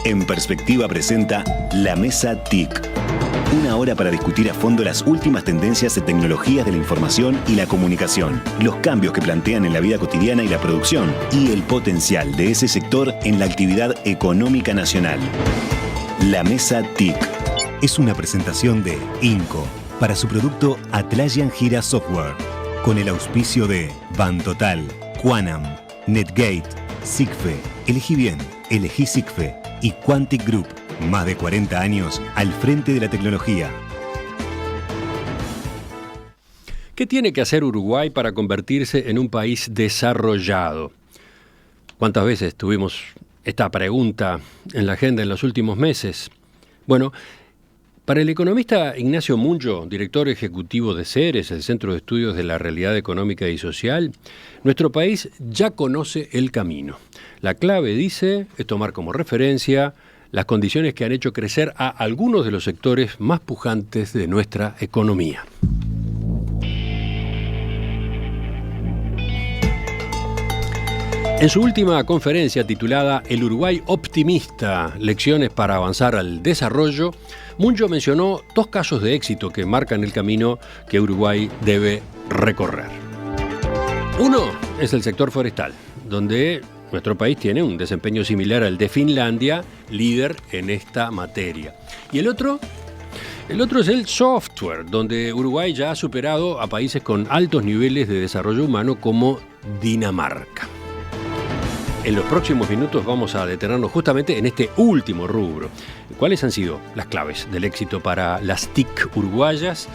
En Perspectiva presenta La Mesa TIC. Una hora para discutir a fondo las últimas tendencias de tecnologías de la información y la comunicación, los cambios que plantean en la vida cotidiana y la producción, y el potencial de ese sector en la actividad económica nacional. La Mesa TIC es una presentación de INCO para su producto Atlassian Gira Software, con el auspicio de Bantotal, Quanam, Netgate, SIGFE, Elegí Bien, Elegí SIGFE y Quantic Group. Más de 40 años al frente de la tecnología. ¿Qué tiene que hacer Uruguay para convertirse en un país desarrollado? ¿Cuántas veces tuvimos esta pregunta en la agenda en los últimos meses? Bueno, para el economista Ignacio Munjo, director ejecutivo de CERES, el Centro de Estudios de la Realidad Económica y Social, nuestro país ya conoce el camino. La clave, dice, es tomar como referencia las condiciones que han hecho crecer a algunos de los sectores más pujantes de nuestra economía. En su última conferencia titulada El Uruguay Optimista, lecciones para avanzar al desarrollo, Munjo mencionó dos casos de éxito que marcan el camino que Uruguay debe recorrer. Uno es el sector forestal, donde nuestro país tiene un desempeño similar al de Finlandia, líder en esta materia. Y el otro es el software, donde Uruguay ya ha superado a países con altos niveles de desarrollo humano como Dinamarca. En los próximos minutos vamos a detenernos justamente en este último rubro. ¿Cuáles han sido las claves del éxito para las TIC uruguayas?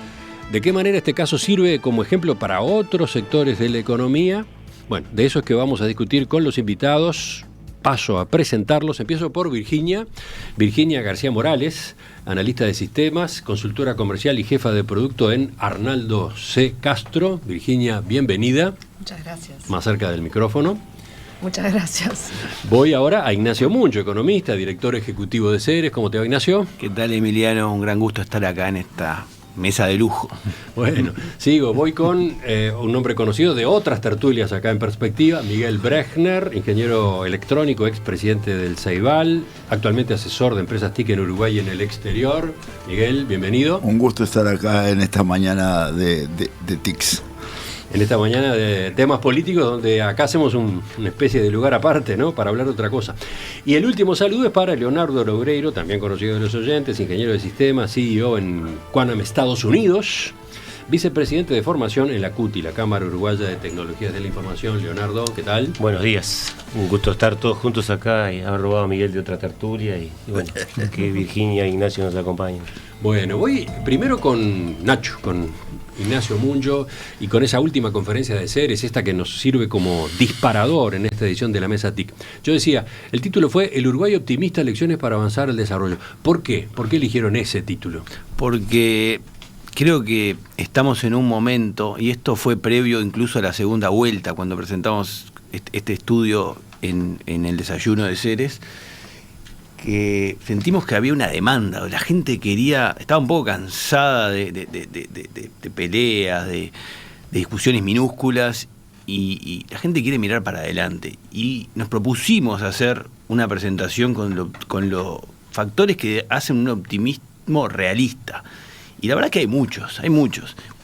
¿De qué manera este caso sirve como ejemplo para otros sectores de la economía? Bueno, de eso es que vamos a discutir con los invitados. Paso a presentarlos. Empiezo por Virginia García Morales, analista de sistemas, consultora comercial y jefa de producto en Arnaldo C. Castro. Virginia, bienvenida. Muchas gracias. Más cerca del micrófono. Muchas gracias. Voy ahora a Ignacio Munjo, economista, director ejecutivo de CERES. ¿Cómo te va, Ignacio? ¿Qué tal, Emiliano? Un gran gusto estar acá en esta mesa de lujo. Bueno, sigo. Voy con un nombre conocido de otras tertulias acá en Perspectiva, Miguel Brechner, ingeniero electrónico, expresidente del Ceibal, actualmente asesor de empresas TIC en Uruguay y en el exterior. Miguel, bienvenido. Un gusto estar acá en esta mañana de TICs. En esta mañana de temas políticos, donde acá hacemos una especie de lugar aparte, ¿no?, para hablar de otra cosa. Y el último saludo es para Leonardo Loureiro, también conocido de los oyentes, ingeniero de sistemas, CEO en Quanam, Estados Unidos, vicepresidente de formación en la CUTI, la Cámara Uruguaya de Tecnologías de la Información. Leonardo, ¿qué tal? Buenos días, un gusto estar todos juntos acá y haber robado a Miguel de otra tertulia y bueno, que Virginia e Ignacio nos acompañen. Bueno, voy primero con Nacho, con Ignacio Munjo, y con esa última conferencia de CERES, esta que nos sirve como disparador en esta edición de la Mesa TIC. Yo decía, el título fue El Uruguay Optimista, lecciones para avanzar al desarrollo. ¿Por qué? ¿Por qué eligieron ese título? Porque creo que estamos en un momento, y esto fue previo incluso a la segunda vuelta, cuando presentamos este estudio en el desayuno de CERES, que sentimos que había una demanda, la gente estaba un poco cansada de peleas, de discusiones minúsculas, y la gente quiere mirar para adelante. Y nos propusimos hacer una presentación con los factores que hacen un optimismo realista. Y la verdad que hay muchos.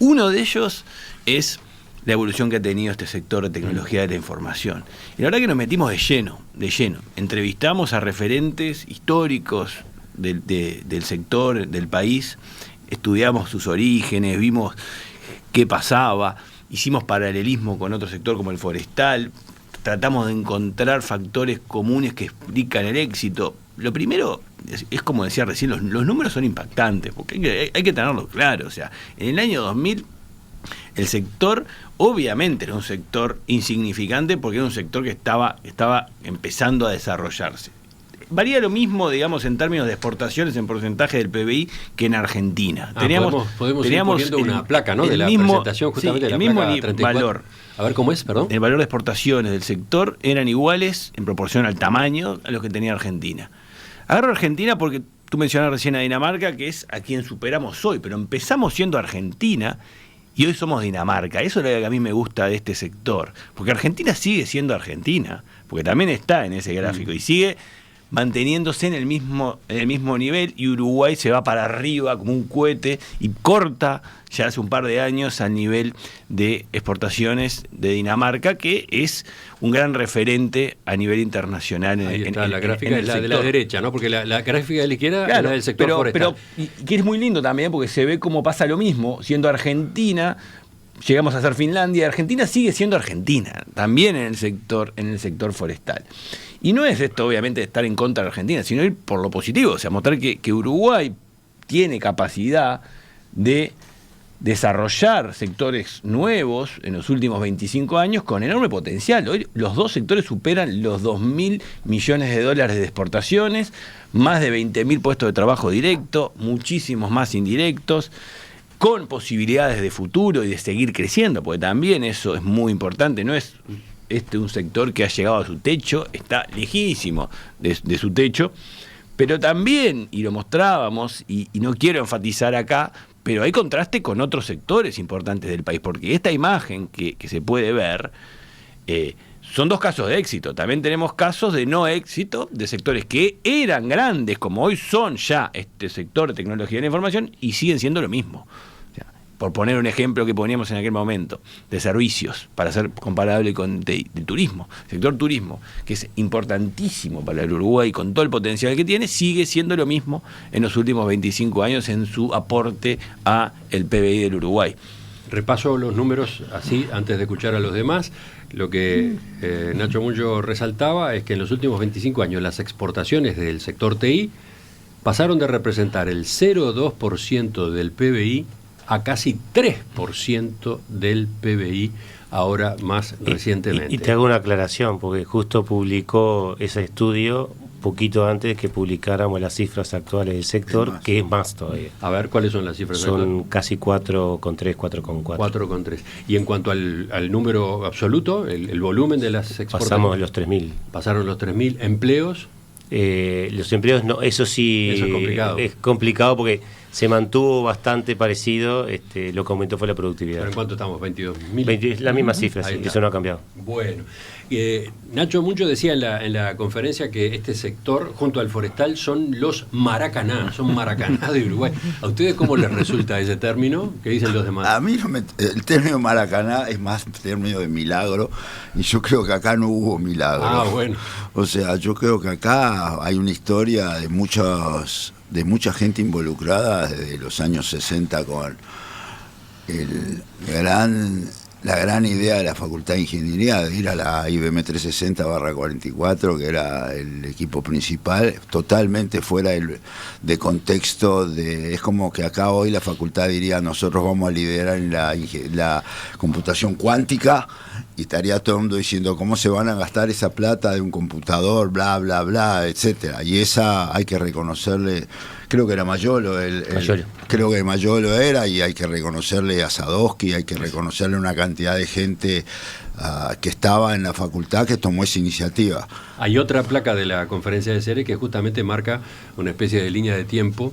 Uno de ellos es la evolución que ha tenido este sector de tecnología de la información. Y la verdad que nos metimos de lleno. Entrevistamos a referentes históricos del sector, del país, estudiamos sus orígenes, vimos qué pasaba, hicimos paralelismo con otro sector como el forestal, tratamos de encontrar factores comunes que explican el éxito. Lo primero es como decía recién, los números son impactantes, porque hay que tenerlo claro. O sea, en el año 2000 el sector obviamente era un sector insignificante porque era un sector que estaba empezando a desarrollarse. Varía lo mismo, digamos, en términos de exportaciones en porcentaje del PBI que en Argentina. Podemos ir poniendo una placa, ¿no?, de la presentación justamente, sí, de la mismo placa 34. Valor. A ver, ¿cómo es? Perdón. El valor de exportaciones del sector eran iguales en proporción al tamaño a los que tenía Argentina. Agarro Argentina porque tú mencionabas recién a Dinamarca, que es a quien superamos hoy, pero empezamos siendo Argentina y hoy somos Dinamarca. Eso es lo que a mí me gusta de este sector, porque Argentina sigue siendo Argentina, porque también está en ese gráfico y sigue manteniéndose en el mismo nivel, y Uruguay se va para arriba como un cohete y corta ya hace un par de años al nivel de exportaciones de Dinamarca, que es un gran referente a nivel internacional. Ahí está, la gráfica es la de la derecha, ¿no? Porque la gráfica de la izquierda es la del sector forestal. Pero que es muy lindo también, porque se ve cómo pasa lo mismo, siendo Argentina, llegamos a ser Finlandia, Argentina sigue siendo Argentina, también en el sector forestal. Y no es esto, obviamente, de estar en contra de Argentina, sino ir por lo positivo, o sea, mostrar que Uruguay tiene capacidad de desarrollar sectores nuevos en los últimos 25 años con enorme potencial. Hoy los dos sectores superan los 2.000 millones de dólares de exportaciones, más de 20.000 puestos de trabajo directo, muchísimos más indirectos, con posibilidades de futuro y de seguir creciendo, porque también eso es muy importante. No es un sector que ha llegado a su techo, está lejísimo de su techo, pero también, y lo mostrábamos, y no quiero enfatizar acá, pero hay contraste con otros sectores importantes del país, porque esta imagen que se puede ver son dos casos de éxito. También tenemos casos de no éxito de sectores que eran grandes, como hoy son ya este sector de tecnología de la información, y siguen siendo lo mismo. O sea, por poner un ejemplo que poníamos en aquel momento, de servicios, para ser comparable con de turismo. El sector turismo, que es importantísimo para el Uruguay, con todo el potencial que tiene, sigue siendo lo mismo en los últimos 25 años en su aporte a el PBI del Uruguay. Repaso los números así antes de escuchar a los demás. Lo que Nacho Munyo resaltaba es que en los últimos 25 años las exportaciones del sector TI pasaron de representar el 0,2% del PBI a casi 3% del PBI ahora más recientemente. Y te hago una aclaración, porque justo publicó ese estudio poquito antes que publicáramos las cifras actuales del sector, que es más todavía. A ver, ¿cuáles son las cifras Son actuales? casi 4,3, 4,4. 4,3. Y en cuanto al número absoluto, el volumen de las exportaciones. Pasamos los 3.000. Pasaron los 3.000 empleos. Los empleos, no, eso sí, Eso es complicado. Es complicado porque se mantuvo bastante parecido, lo que aumentó fue la productividad. ¿Pero en cuánto estamos? ¿22.000? La misma cifra, Ahí sí, está. eso no ha cambiado. Bueno, Nacho Muncho decía en la conferencia que este sector, junto al forestal, son los Maracaná, son Maracaná de Uruguay. ¿A ustedes cómo les resulta ese término? ¿Qué dicen los demás? A mí el término Maracaná es más término de milagro, y yo creo que acá no hubo milagro. Ah, bueno. O sea, yo creo que acá hay una historia de mucha gente involucrada desde los años 60 con la gran idea de la Facultad de Ingeniería de ir a la IBM 360/44, que era el equipo principal, totalmente fuera de contexto. Es como que acá hoy la facultad diría: nosotros vamos a liderar en la computación cuántica, y estaría todo el mundo diciendo cómo se van a gastar esa plata de un computador, bla, bla, bla, etcétera. Y esa hay que reconocerle. Creo que era Mayolo, creo que Mayolo era, y hay que reconocerle a Sadowski, hay que reconocerle una cantidad de gente que estaba en la facultad que tomó esa iniciativa. Hay otra placa de la conferencia de CERE que justamente marca una especie de línea de tiempo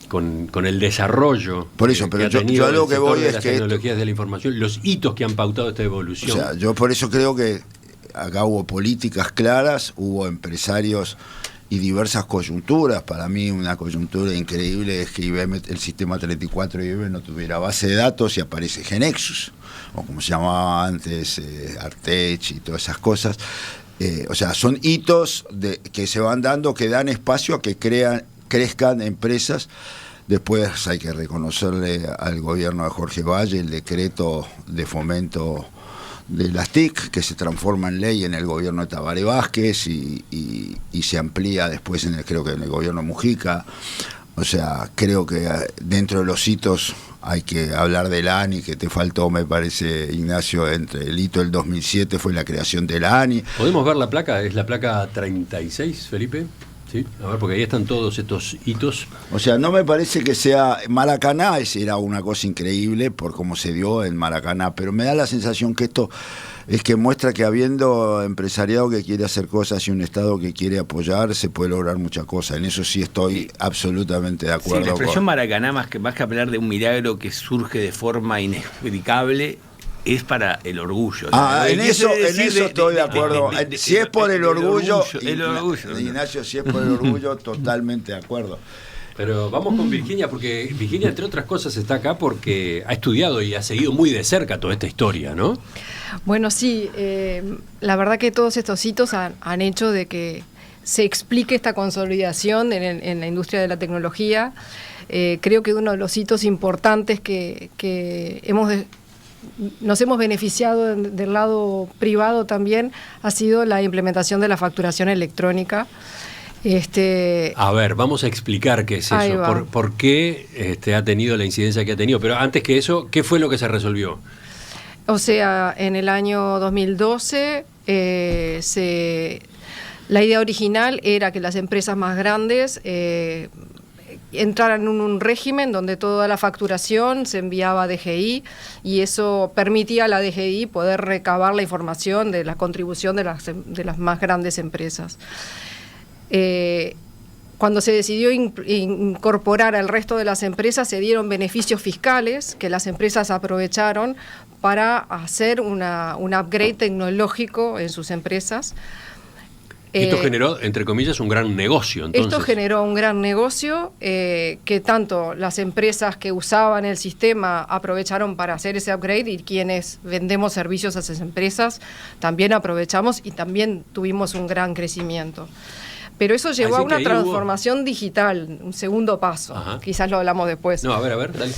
con el desarrollo. Por eso, pero yo a lo que voy es las que tecnologías de la información, los hitos que han pautado esta evolución. O sea, yo por eso creo que acá hubo políticas claras, hubo empresarios y diversas coyunturas. Para mí una coyuntura increíble es que IBM, el sistema 34 de IBM no tuviera base de datos y aparece Genexus, o como se llamaba antes, Artech y todas esas cosas. O sea, son hitos que se van dando, que dan espacio a que crezcan empresas. Después hay que reconocerle al gobierno de Jorge Valle el decreto de fomento de las TIC, que se transforma en ley en el gobierno de Tabaré Vázquez y se amplía después creo que en el gobierno Mujica. O sea, creo que dentro de los hitos hay que hablar del ANI, que te faltó, me parece, Ignacio. Entre el hito del 2007 fue la creación de la ANI. ¿Podemos ver la placa? ¿Es la placa 36, Felipe? Sí, a ver, porque ahí están todos estos hitos. O sea, no me parece que sea Maracaná, era una cosa increíble por cómo se dio en Maracaná, pero me da la sensación que esto es que muestra que habiendo empresariado que quiere hacer cosas y un Estado que quiere apoyar, se puede lograr muchas cosas. En eso sí estoy absolutamente de acuerdo. Sí, la expresión Maracaná, más que hablar de un milagro que surge de forma inexplicable, es para el orgullo. En eso estoy de acuerdo. Si es por el orgullo, Ignacio, si es por el orgullo, totalmente de acuerdo. Pero vamos con Virginia, porque Virginia, entre otras cosas, está acá porque ha estudiado y ha seguido muy de cerca toda esta historia, ¿no? Bueno, sí, la verdad que todos estos hitos han hecho de que se explique esta consolidación en la industria de la tecnología. Creo que uno de los hitos importantes que nos hemos beneficiado del lado privado también ha sido la implementación de la facturación electrónica. A ver, vamos a explicar qué es eso, por qué ha tenido la incidencia que ha tenido, pero antes que eso, ¿qué fue lo que se resolvió? O sea, en el año 2012 la idea original era que las empresas más grandes entraran en un régimen donde toda la facturación se enviaba a DGI y eso permitía a la DGI poder recabar la información de la contribución de las más grandes empresas. Cuando se decidió incorporar al resto de las empresas, se dieron beneficios fiscales que las empresas aprovecharon para hacer un upgrade tecnológico en sus empresas. Esto generó, entre comillas, un gran negocio. Entonces. Esto generó un gran negocio que tanto las empresas que usaban el sistema aprovecharon para hacer ese upgrade y quienes vendemos servicios a esas empresas también aprovechamos y también tuvimos un gran crecimiento. Pero eso llevó a una transformación digital, un segundo paso. Ajá. Quizás lo hablamos después. No, a ver, dale.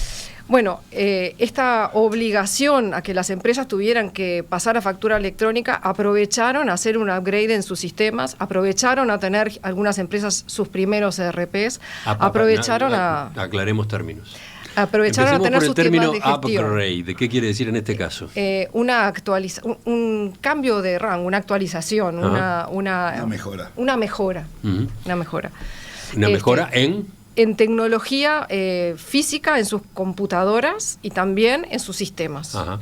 Bueno, esta obligación a que las empresas tuvieran que pasar a factura electrónica, aprovecharon a hacer un upgrade en sus sistemas, aprovecharon a tener algunas empresas sus primeros ERPs, aprovecharon aclaremos términos. Aprovecharon a tener sus sistemas de gestión. Upgrade, ¿qué quiere decir en este caso? Un cambio de rango, una actualización, una mejora. Una mejora. Uh-huh. Una mejora. ¿Una mejora en tecnología física, en sus computadoras y también en sus sistemas. Ajá.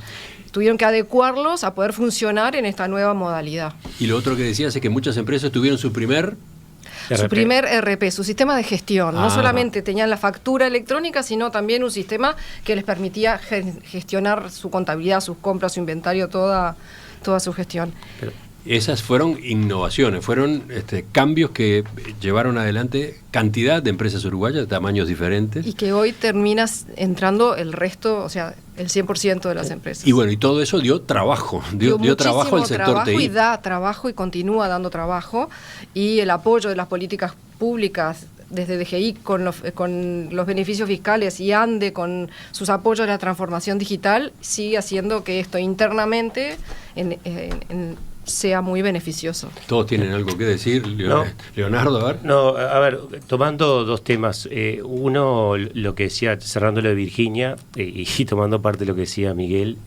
Tuvieron que adecuarlos a poder funcionar en esta nueva modalidad. Y lo otro que decías es que muchas empresas tuvieron su primer ERP, su sistema de gestión. No solamente tenían la factura electrónica, sino también un sistema que les permitía gestionar su contabilidad, sus compras, su inventario, toda su gestión. Pero esas fueron innovaciones, fueron cambios que llevaron adelante cantidad de empresas uruguayas de tamaños diferentes. Y que hoy terminas entrando el resto, o sea, el 100% de las empresas. Y bueno, y todo eso dio trabajo, dio trabajo al sector TI. Y da trabajo y continúa dando trabajo. Y el apoyo de las políticas públicas desde DGI con los beneficios fiscales y ANDE con sus apoyos a la transformación digital sigue haciendo que esto internamente sea muy beneficioso. Todos tienen algo que decir, Leonardo, a ver. No, a ver, tomando dos temas. Uno, lo que decía, cerrando lo de Virginia, y tomando parte de lo que decía Miguel,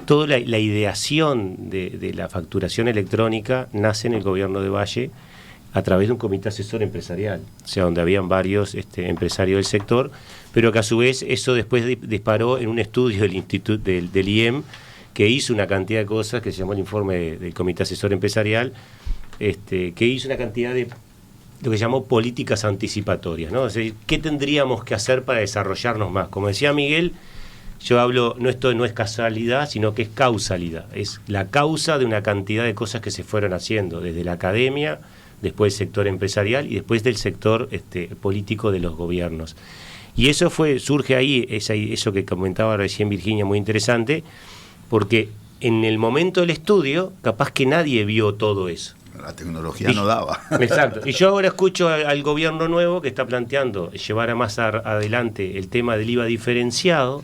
toda la ideación de la facturación electrónica nace en el gobierno de Valle a través de un comité asesor empresarial, o sea, donde habían varios empresarios del sector, pero que a su vez eso después disparó en un estudio del Instituto del IEM, que hizo una cantidad de cosas, que se llamó el informe del Comité Asesor Empresarial, que hizo una cantidad de lo que llamó políticas anticipatorias, ¿no? Es decir, ¿qué tendríamos que hacer para desarrollarnos más? Como decía Miguel, yo hablo, esto no es casualidad, sino que es causalidad. Es la causa de una cantidad de cosas que se fueron haciendo, desde la academia, después del sector empresarial y después del sector político de los gobiernos. Y eso surge ahí, eso que comentaba recién Virginia, muy interesante, porque en el momento del estudio, capaz que nadie vio todo eso. La tecnología no daba. Exacto. Y yo ahora escucho al gobierno nuevo que está planteando llevar más adelante el tema del IVA diferenciado.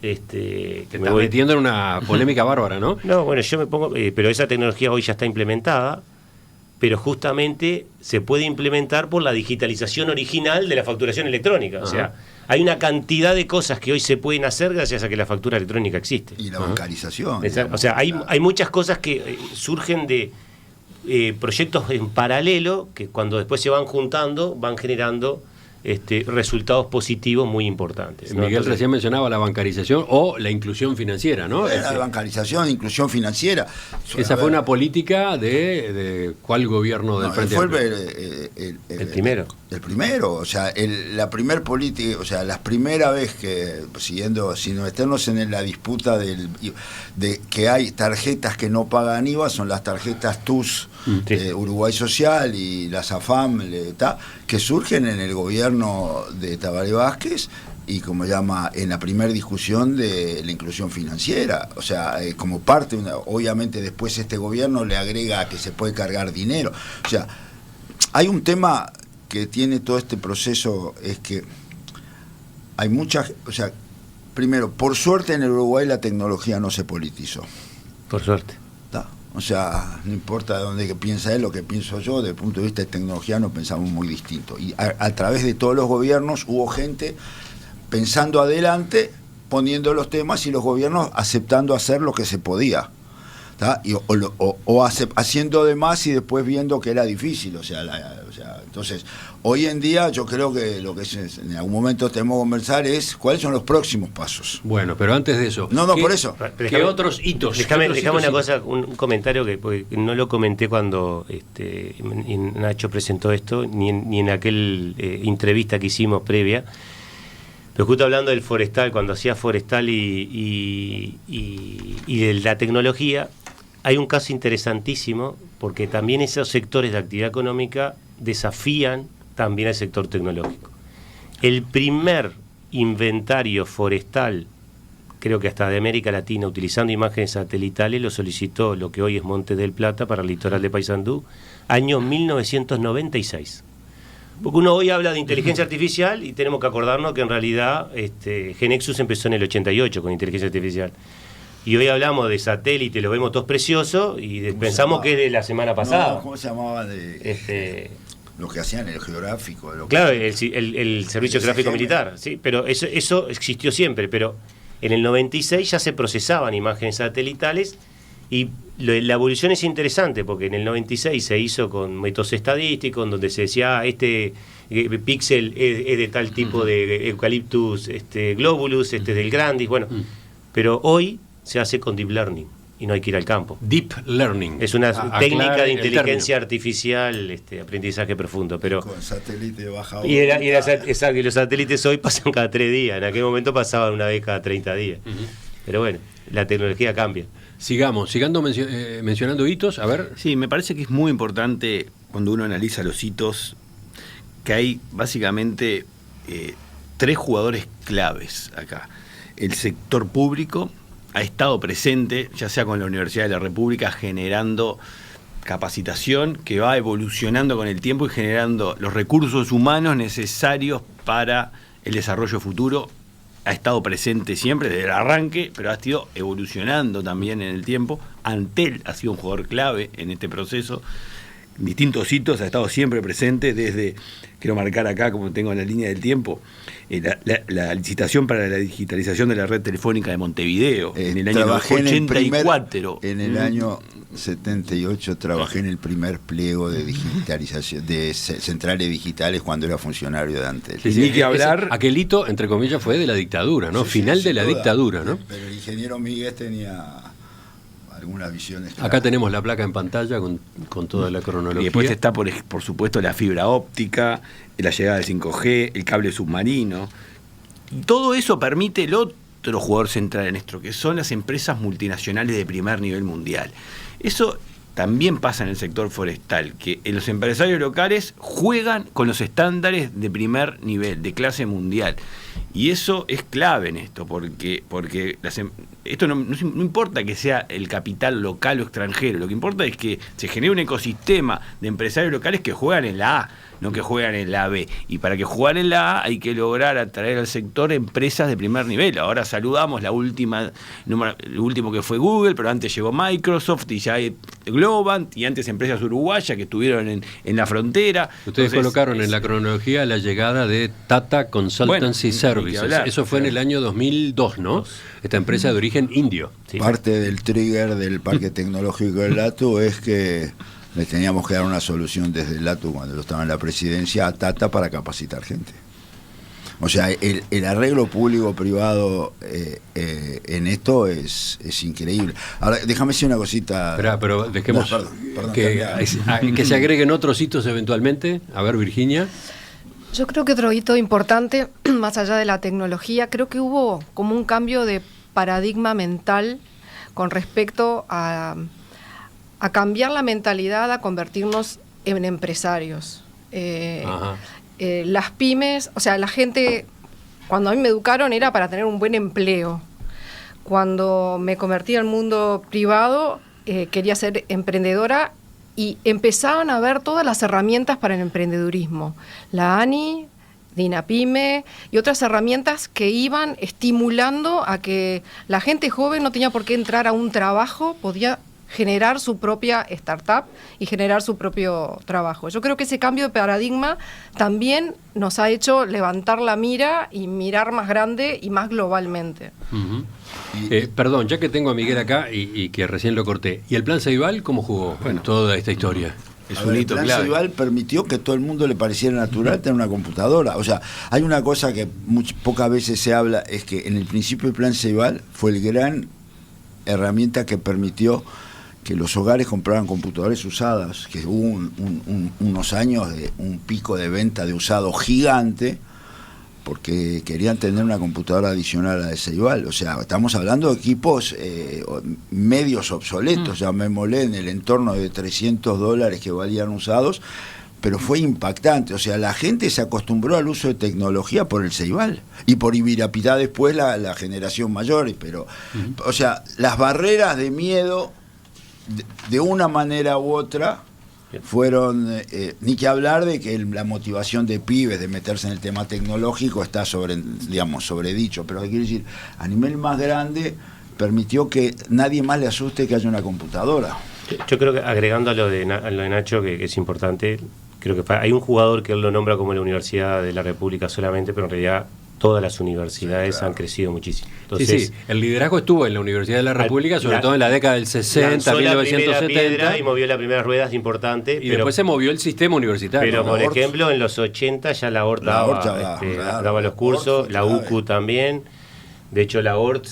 Te estás metiendo en una polémica bárbara, ¿no? No, bueno, yo me pongo... pero esa tecnología hoy ya está implementada, pero justamente se puede implementar por la digitalización original de la facturación electrónica. Ajá. O sea, hay una cantidad de cosas que hoy se pueden hacer gracias a que la factura electrónica existe. Y la bancarización. O sea, hay muchas cosas que surgen de proyectos en paralelo que cuando después se van juntando van generando resultados positivos muy importantes, ¿no? Miguel Entonces, recién mencionaba la bancarización o la inclusión financiera, ¿no? La bancarización, inclusión financiera. Esa fue una política de ¿cuál gobierno del Frente fue Amplio? el primero. El primero, o sea, la primer política, o sea, la primera vez que, siguiendo, sin meternos en la disputa de que hay tarjetas que no pagan IVA, son las tarjetas TUS, Sí. Uruguay Social y las AFAM, que surgen en el gobierno de Tabaré Vázquez y como llama en la primera discusión de la inclusión financiera, o sea, como parte, obviamente después este gobierno le agrega que se puede cargar dinero, o sea, hay un tema que tiene todo este proceso, es que hay muchas, o sea, primero, por suerte en el Uruguay la tecnología no se politizó. Por suerte. ¿Tá? O sea, no importa de dónde que piensa él, lo que pienso yo, desde el punto de vista de tecnología no pensamos muy distinto. Y a través de todos los gobiernos hubo gente pensando adelante, poniendo los temas y los gobiernos aceptando hacer lo que se podía. Haciendo de más y después viendo que era difícil, o sea, entonces hoy en día yo creo que lo que en algún momento tenemos que conversar es cuáles son los próximos pasos. Bueno, pero antes de eso, por eso. ¿qué otros hitos? Déjame una hitos? cosa, un comentario porque no lo comenté cuando Nacho presentó esto, ni en aquel entrevista que hicimos previa. Pero justo hablando del forestal, cuando hacía forestal y de la tecnología, hay un caso interesantísimo, porque también esos sectores de actividad económica desafían también al sector tecnológico. El primer inventario forestal, creo que hasta de América Latina, utilizando imágenes satelitales, lo solicitó lo que hoy es Monte del Plata para el litoral de Paysandú, año 1996. Porque uno hoy habla de inteligencia artificial y tenemos que acordarnos que en realidad Genexus empezó en el 88 con inteligencia artificial. Y hoy hablamos de satélite, lo vemos todos preciosos y pensamos que es de la semana pasada. No, ¿cómo se llamaba? Lo que hacían el geográfico. Claro, el Servicio Geográfico Militar, sí, pero eso existió siempre, pero en el 96 ya se procesaban imágenes satelitales y la evolución es interesante porque en el 96 se hizo con métodos estadísticos donde se decía píxel es de tal tipo de Eucalyptus globulus, del Grandis, bueno, pero hoy se hace con Deep Learning y no hay que ir al campo. Deep Learning. Es una técnica de el inteligencia artificial, aprendizaje profundo, pero con satélite de baja y los satélites hoy pasan cada 3 días, en aquel momento pasaban una vez cada 30 días. Pero bueno, la tecnología cambia. Sigamos mencionando hitos, a ver. Sí, me parece que es muy importante cuando uno analiza los hitos, que hay básicamente 3 jugadores claves acá. El sector público ha estado presente, ya sea con la Universidad de la República, generando capacitación que va evolucionando con el tiempo y generando los recursos humanos necesarios para el desarrollo futuro. Ha estado presente siempre desde el arranque, pero ha ido evolucionando también en el tiempo. Antel ha sido un jugador clave en este proceso. Distintos hitos, ha estado siempre presente desde, quiero marcar acá como tengo en la línea del tiempo, la licitación para la digitalización de la red telefónica de Montevideo en el año 84. En el año 78 trabajé en el primer pliego de digitalización de centrales digitales cuando era funcionario de Antel. Sí, ni que hablar. Aquel hito, entre comillas, fue de la dictadura, ¿no? Sí, Final sí, de la dictadura, ¿no? Pero el ingeniero Miguel tenía algunas visiones claras. Acá tenemos la placa en pantalla con toda la cronología. Y después está, por supuesto, la fibra óptica, la llegada del 5G, el cable submarino. Y todo eso permite el otro jugador central en esto, que son las empresas multinacionales de primer nivel mundial. Eso también pasa en el sector forestal, que los empresarios locales juegan con los estándares de primer nivel, de clase mundial. Y eso es clave en esto, porque esto no importa que sea el capital local o extranjero, lo que importa es que se genere un ecosistema de empresarios locales que juegan en la A, no que juegan en la B. Y para que jugar en la A hay que lograr atraer al sector empresas de primer nivel. Ahora saludamos lo último que fue Google, pero antes llegó Microsoft y ya hay Globant y antes empresas uruguayas que estuvieron en la frontera. Ustedes colocaron en la cronología la llegada de Tata Consultancy Services. Eso fue en el año 2002, ¿no? Esta empresa de origen indio. Sí. Parte del trigger del Parque Tecnológico del LATU es que le teníamos que dar una solución desde el LATU cuando lo estaba en la presidencia a Tata para capacitar gente. O sea, el arreglo público-privado en esto es increíble. Ahora, déjame decir una cosita. Esperá, pero dejemos perdón, que se agreguen otros hitos eventualmente. A ver, Virginia. Yo creo que otro hito importante, más allá de la tecnología, creo que hubo como un cambio de paradigma mental con respecto a cambiar la mentalidad, a convertirnos en empresarios. Las pymes, o sea, la gente, cuando a mí me educaron era para tener un buen empleo. Cuando me convertí al mundo privado, quería ser emprendedora y empezaban a ver todas las herramientas para el emprendedurismo. La ANI, DINAPYME y otras herramientas que iban estimulando a que la gente joven no tenía por qué entrar a un trabajo, podía generar su propia startup y generar su propio trabajo. Yo creo que ese cambio de paradigma también nos ha hecho levantar la mira y mirar más grande y más globalmente. Uh-huh. Perdón, ya que tengo a Miguel acá y que recién lo corté, ¿y el plan Ceibal cómo jugó en toda esta historia? Es un hito clave. El plan Ceibal permitió que todo el mundo le pareciera natural tener una computadora. O sea, hay una cosa que pocas veces se habla, es que en el principio el plan Ceibal fue el gran herramienta que permitió que los hogares compraran computadoras usadas, que hubo unos años de un pico de venta de usado gigante, porque querían tener una computadora adicional a la de Ceibal. O sea, estamos hablando de equipos medios obsoletos, llamémosle, en el entorno de $300 que valían usados, pero fue impactante. O sea, la gente se acostumbró al uso de tecnología por el Ceibal y por Ibirapitá después la generación mayor, pero, o sea, las barreras de miedo de una manera u otra fueron, ni que hablar de que la motivación de pibes de meterse en el tema tecnológico está sobredicho, pero quiero decir, a nivel más grande permitió que nadie más le asuste que haya una computadora. Yo creo que agregando a lo de Nacho, que es importante, creo que hay un jugador que él lo nombra como la Universidad de la República solamente, pero en realidad todas las universidades han crecido muchísimo. Entonces, sí, el liderazgo estuvo en la Universidad de la República, sobre todo en la década del 60, 1970. Y movió las primeras ruedas importantes. Y después se movió el sistema universitario. Pero, por ejemplo, en los 80 ya la ORT daba los cursos, la UCU también. De hecho, la ORT,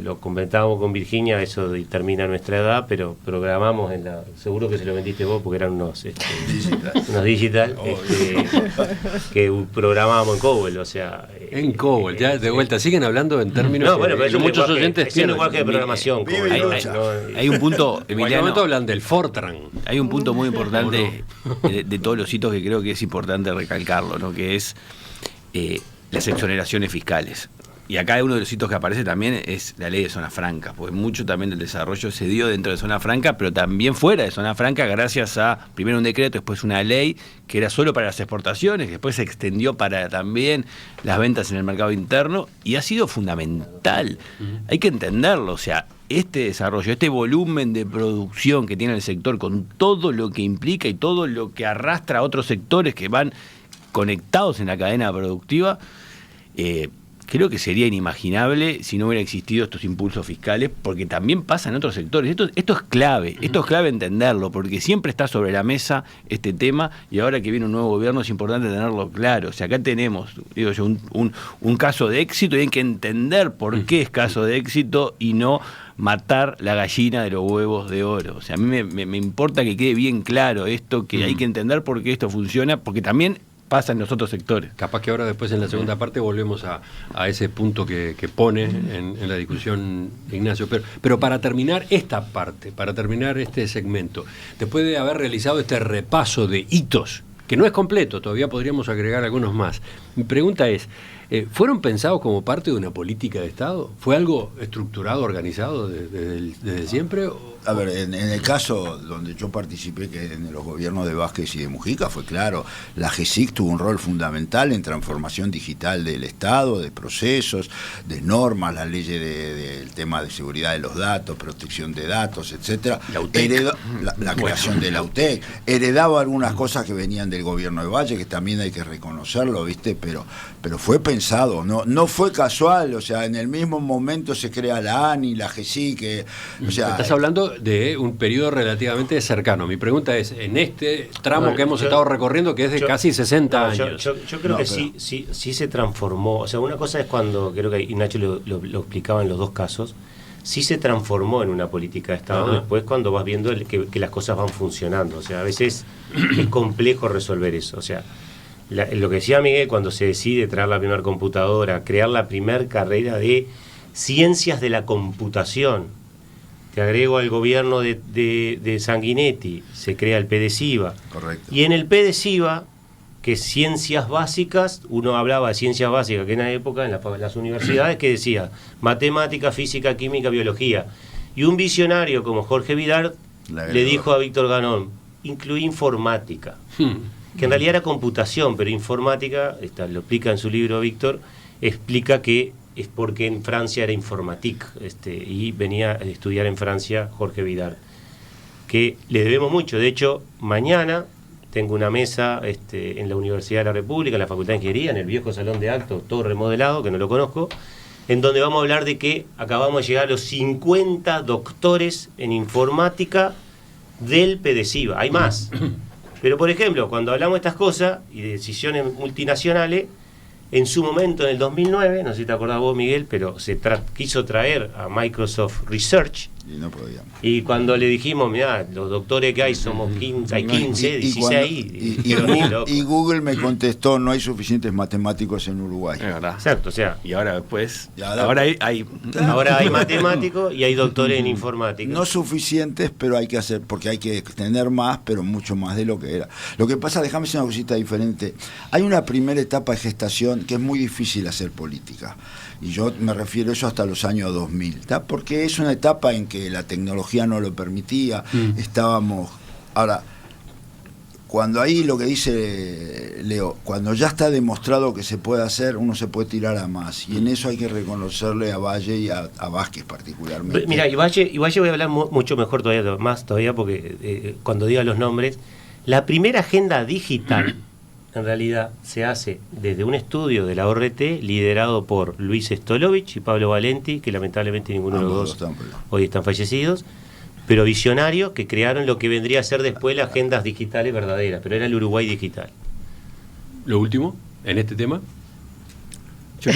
lo comentábamos con Virginia, eso termina nuestra edad, pero programamos seguro que se lo vendiste vos porque eran unos digital que programábamos en COBOL, o sea... En COBOL, ya de vuelta, siguen hablando en términos... No, bueno, pero muchos oyentes tienen un lenguaje de programación. Hay un punto, Emiliano... En momento hablan del Fortran. Hay un punto muy importante de todos los hitos que creo que es importante recalcarlo, ¿no? Que es las exoneraciones fiscales. Y acá uno de los hitos que aparece también es la ley de zona franca, porque mucho también del desarrollo se dio dentro de zona franca, pero también fuera de zona franca, gracias a primero un decreto, después una ley que era solo para las exportaciones, que después se extendió para también las ventas en el mercado interno, y ha sido fundamental. Hay que entenderlo, o sea, este desarrollo, este volumen de producción que tiene el sector, con todo lo que implica y todo lo que arrastra a otros sectores que van conectados en la cadena productiva, creo que sería inimaginable si no hubiera existido estos impulsos fiscales, porque también pasa en otros sectores. Esto es clave entenderlo, porque siempre está sobre la mesa este tema, y ahora que viene un nuevo gobierno es importante tenerlo claro. O sea, acá tenemos, digo yo, un caso de éxito, y hay que entender por qué es caso de éxito y no matar la gallina de los huevos de oro. O sea, a mí me importa que quede bien claro esto, que hay que entender por qué esto funciona, porque también pasa en los otros sectores. Capaz que ahora después en la segunda parte volvemos a ese punto que pone en la discusión Ignacio. Pero para terminar esta parte, para terminar este segmento, después de haber realizado este repaso de hitos, que no es completo, todavía podríamos agregar algunos más, mi pregunta es, ¿fueron pensados como parte de una política de Estado? ¿Fue algo estructurado, organizado desde siempre? A ver, en el caso donde yo participé, que en los gobiernos de Vázquez y de Mujica, fue claro, la GESIC tuvo un rol fundamental en transformación digital del Estado, de procesos, de normas, las leyes del tema de seguridad de los datos, protección de datos, etcétera. La creación de la UTEC, heredaba algunas cosas que venían del gobierno de Valle, que también hay que reconocerlo, ¿viste? Pero fue pensado, no fue casual, o sea, en el mismo momento se crea la ANI, la GESI, que, o sea... Estás hablando de un periodo relativamente cercano. Mi pregunta es, en este tramo que hemos estado recorriendo, que es de casi 60 años. Yo creo que sí se transformó. O sea, una cosa es cuando, creo que Nacho lo explicaba en los dos casos, sí se transformó en una política de Estado. Ajá. Después cuando vas viendo que las cosas van funcionando. O sea, a veces es complejo resolver eso. O sea, lo que decía Miguel, cuando se decide traer la primera computadora, crear la primera carrera de ciencias de la computación, te agrego al gobierno de Sanguinetti, se crea el PDCIVA. Correcto. Y en el PDCIVA, que es ciencias básicas, uno hablaba de ciencias básicas, que en la época en las universidades, que decía matemática, física, química, biología. Y un visionario como Jorge Vidart le dijo a Víctor Ganón, incluí informática. Que en realidad era computación, pero informática, lo explica en su libro Víctor, explica que es porque en Francia era informatique, y venía a estudiar en Francia Jorge Vidart. Que le debemos mucho. De hecho, mañana tengo una mesa en la Universidad de la República, en la Facultad de Ingeniería, en el viejo salón de actos, todo remodelado, que no lo conozco, en donde vamos a hablar de que acabamos de llegar a los 50 doctores en informática del PDCIVA. Hay más. Pero, por ejemplo, cuando hablamos de estas cosas y de decisiones multinacionales, en su momento, en el 2009, no sé si te acordás vos, Miguel, pero se quiso traer a Microsoft Research. Y no podíamos. Y cuando le dijimos, mirá, los doctores que hay somos 15, hay 15, 16. Y Google me contestó, no hay suficientes matemáticos en Uruguay. Es verdad. Exacto, o sea. Y ahora después, Ahora hay matemáticos y hay doctores en informática. No suficientes, pero hay que hacer, porque hay que tener más, pero mucho más de lo que era. Lo que pasa, déjame decir una cosita diferente. Hay una primera etapa de gestación que es muy difícil hacer política. Y yo me refiero a eso hasta los años 2000, ¿tá? Porque es una etapa en que la tecnología no lo permitía, estábamos... Ahora, cuando ahí lo que dice Leo, cuando ya está demostrado que se puede hacer, uno se puede tirar a más. Y en eso hay que reconocerle a Valle y a Vázquez particularmente. Mira, y Valle voy a hablar mucho mejor todavía, porque cuando diga los nombres, la primera agenda digital en realidad se hace desde un estudio de la ORT liderado por Luis Stolovich y Pablo Valenti, que lamentablemente ninguno de los dos hoy están fallecidos, pero visionarios que crearon lo que vendría a ser después las agendas digitales verdaderas, pero era el Uruguay digital. Lo último, en este tema. Yo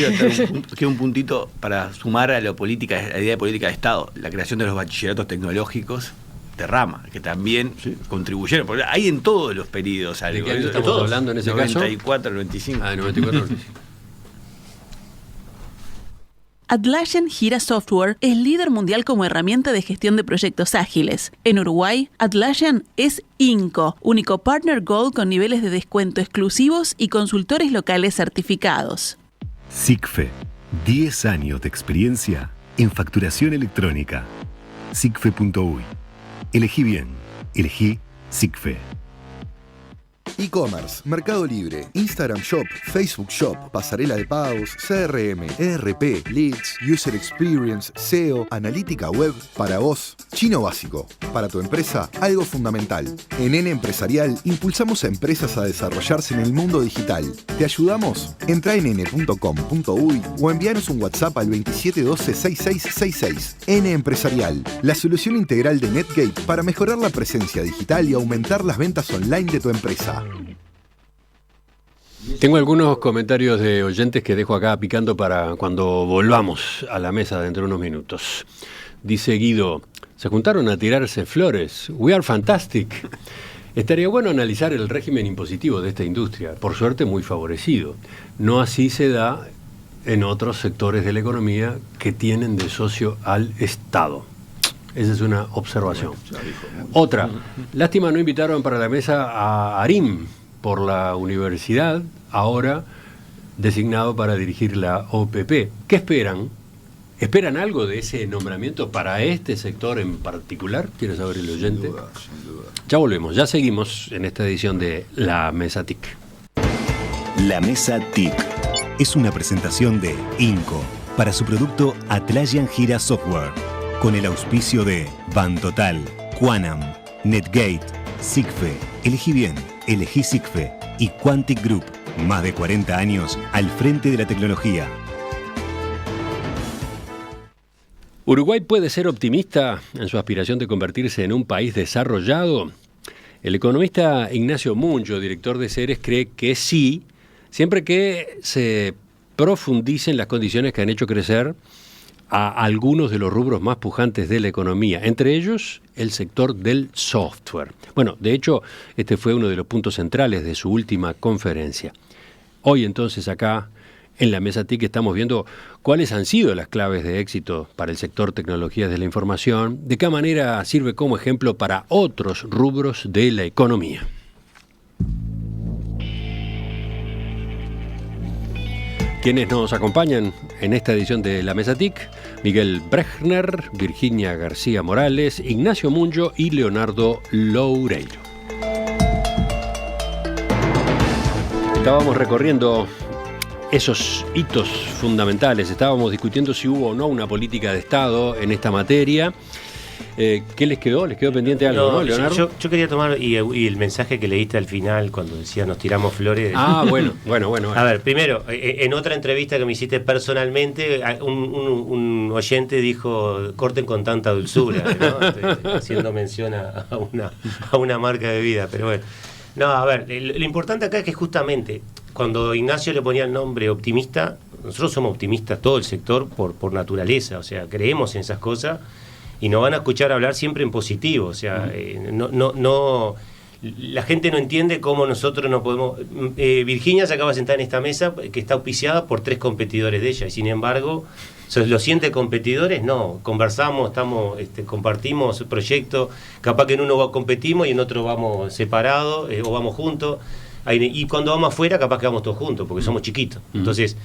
quiero un puntito para sumar a la idea de política de Estado, la creación de los bachilleratos tecnológicos de rama, que también contribuyeron, porque hay en todos los periodos algo. ¿De qué año estamos hablando en ese 94, 95. 94, 95. Atlassian Gira Software es líder mundial como herramienta de gestión de proyectos ágiles. En Uruguay, Atlassian es INCO, único partner Gold con niveles de descuento exclusivos y consultores locales certificados. SICFE, 10 años de experiencia en facturación electrónica. SICFE.uy. Elegí bien, elegí SICFE. E-commerce, Mercado Libre, Instagram Shop, Facebook Shop, pasarela de pagos, CRM, ERP, Leads, User Experience, SEO, analítica web, para vos, chino básico. Para tu empresa, algo fundamental. En N Empresarial impulsamos a empresas a desarrollarse en el mundo digital. ¿Te ayudamos? Entra en n.com.uy o envíanos un WhatsApp al 2712-6666. N Empresarial, la solución integral de NetGate para mejorar la presencia digital y aumentar las ventas online de tu empresa. Tengo algunos comentarios de oyentes que dejo acá picando para cuando volvamos a la mesa dentro de unos minutos. Dice Guido, se juntaron a tirarse flores. We are fantastic. Estaría bueno analizar el régimen impositivo de esta industria, por suerte muy favorecido. No así se da en otros sectores de la economía que tienen de socio al Estado. Esa es una observación. Otra, lástima no invitaron para la mesa a Arim por la universidad, ahora designado para dirigir la OPP. ¿Qué esperan? ¿Esperan algo de ese nombramiento para este sector en particular? ¿Quiere saber el oyente? Sin duda. Ya volvemos, ya seguimos en esta edición de La Mesa TIC. La Mesa TIC es una presentación de INCO para su producto Atlassian Gira Software, con el auspicio de Bantotal, Quanam, NetGate, SICFE. Elegí bien. Elegí SICFE. Y Quantic Group. Más de 40 años al frente de la tecnología. ¿Uruguay puede ser optimista en su aspiración de convertirse en un país desarrollado? El economista Ignacio Munjo, director de Ceres, cree que sí, siempre que se profundicen las condiciones que han hecho crecer a algunos de los rubros más pujantes de la economía, entre ellos el sector del software. Bueno, de hecho, este fue uno de los puntos centrales de su última conferencia. Hoy entonces acá en la Mesa TIC estamos viendo cuáles han sido las claves de éxito para el sector tecnologías de la información, de qué manera sirve como ejemplo para otros rubros de la economía. Quienes nos acompañan en esta edición de la Mesa TIC: Miguel Brechner, Virginia García Morales, Ignacio Munjo y Leonardo Loureiro. Estábamos recorriendo esos hitos fundamentales, estábamos discutiendo si hubo o no una política de Estado en esta materia. ¿Qué les quedó? ¿Les quedó pendiente algo, no, Leonardo? Yo quería tomar, y el mensaje que leíste al final cuando decía nos tiramos flores. Bueno. A ver, primero, en otra entrevista que me hiciste personalmente, un oyente dijo, corten con tanta dulzura, ¿no? Haciendo mención a una marca de bebida, pero bueno. No, a ver, lo importante acá es que justamente cuando Ignacio le ponía el nombre optimista, nosotros somos optimistas, todo el sector, por naturaleza, o sea, creemos en esas cosas y nos van a escuchar hablar siempre en positivo, o sea, no la gente no entiende cómo nosotros no podemos. Virginia se acaba de sentar en esta mesa que está auspiciada por 3 competidores de ella, y sin embargo, ¿lo siente competidores? No, conversamos, compartimos proyectos, capaz que en uno competimos y en otro vamos separados o vamos juntos, y cuando vamos afuera capaz que vamos todos juntos, porque somos chiquitos. Entonces,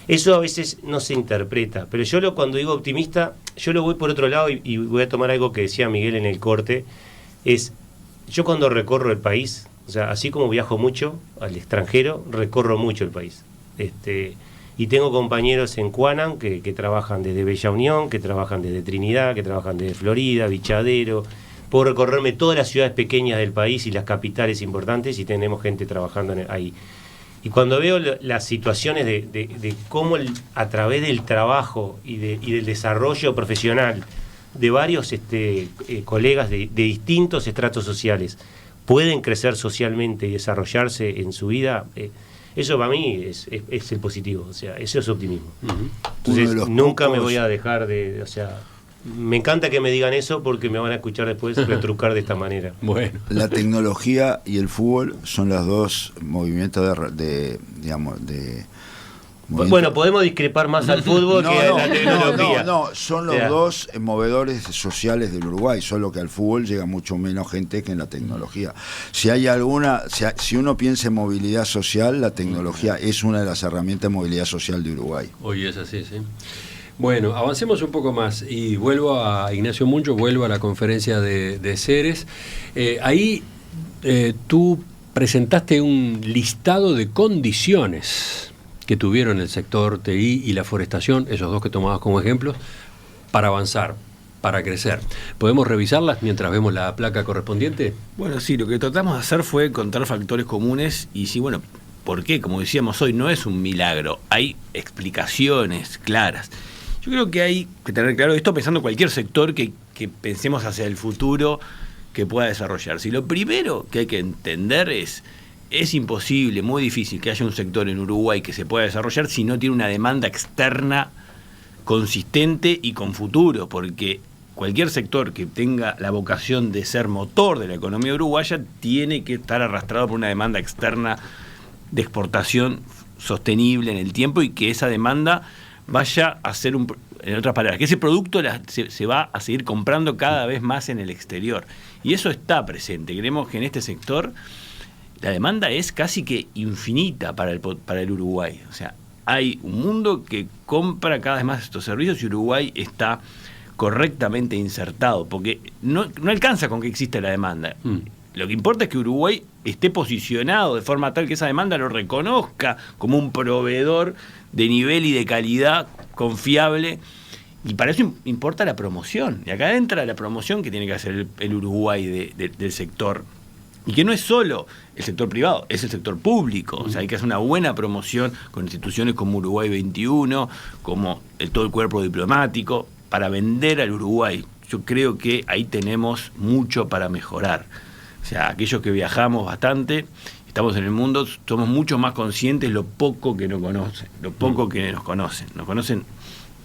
eso a veces no se interpreta, pero yo cuando digo optimista, yo lo voy por otro lado y voy a tomar algo que decía Miguel en el corte, es, yo cuando recorro el país, o sea, así como viajo mucho al extranjero, recorro mucho el país. Y tengo compañeros en Cuanam que trabajan desde Bella Unión, que trabajan desde Trinidad, que trabajan desde Florida, Bichadero. Puedo recorrerme todas las ciudades pequeñas del país y las capitales importantes y tenemos gente trabajando ahí. Y cuando veo las situaciones de cómo a través del trabajo y del desarrollo profesional de varios colegas de distintos estratos sociales pueden crecer socialmente y desarrollarse en su vida, eso para mí es el positivo, o sea, eso es optimismo. Entonces nunca me voy a dejar o sea, me encanta que me digan eso porque me van a escuchar después retrucar de esta manera. Bueno. La tecnología y el fútbol son los dos movimientos Bueno, podemos discrepar más al fútbol que a la tecnología. No, son los dos movedores sociales del Uruguay, solo que al fútbol llega mucho menos gente que en la tecnología. Si uno piensa en movilidad social, la tecnología es una de las herramientas de movilidad social de Uruguay. Hoy es así, sí. Bueno, avancemos un poco más y vuelvo a Ignacio Munjo, vuelvo a la conferencia de Ceres. Ahí tú presentaste un listado de condiciones que tuvieron el sector TI y la forestación, esos dos que tomabas como ejemplos, para avanzar, para crecer. ¿Podemos revisarlas mientras vemos la placa correspondiente? Bueno, sí, lo que tratamos de hacer fue encontrar factores comunes y sí, bueno, ¿por qué? Como decíamos hoy, no es un milagro, hay explicaciones claras. Yo creo que hay que tener claro esto pensando en cualquier sector que pensemos hacia el futuro que pueda desarrollarse. Y lo primero que hay que entender es imposible, muy difícil que haya un sector en Uruguay que se pueda desarrollar si no tiene una demanda externa consistente y con futuro, porque cualquier sector que tenga la vocación de ser motor de la economía uruguaya tiene que estar arrastrado por una demanda externa de exportación sostenible en el tiempo y que esa demanda vaya a ser en otras palabras, que ese producto se va a seguir comprando cada vez más en el exterior. Y eso está presente. Creemos que en este sector la demanda es casi que infinita para el Uruguay. O sea, hay un mundo que compra cada vez más estos servicios y Uruguay está correctamente insertado, porque no alcanza con que exista la demanda. Lo que importa es que Uruguay esté posicionado de forma tal que esa demanda lo reconozca como un proveedor de nivel y de calidad confiable, y para eso importa la promoción. Y acá entra la promoción que tiene que hacer el Uruguay del sector Y que no es solo el sector privado, es el sector público. O sea, hay que hacer una buena promoción con instituciones como Uruguay 21, como todo el cuerpo diplomático, para vender al Uruguay. Yo creo que ahí tenemos mucho para mejorar. O sea, aquellos que viajamos bastante, estamos en el mundo, somos mucho más conscientes lo poco que nos conocen, lo poco que nos conocen. Nos conocen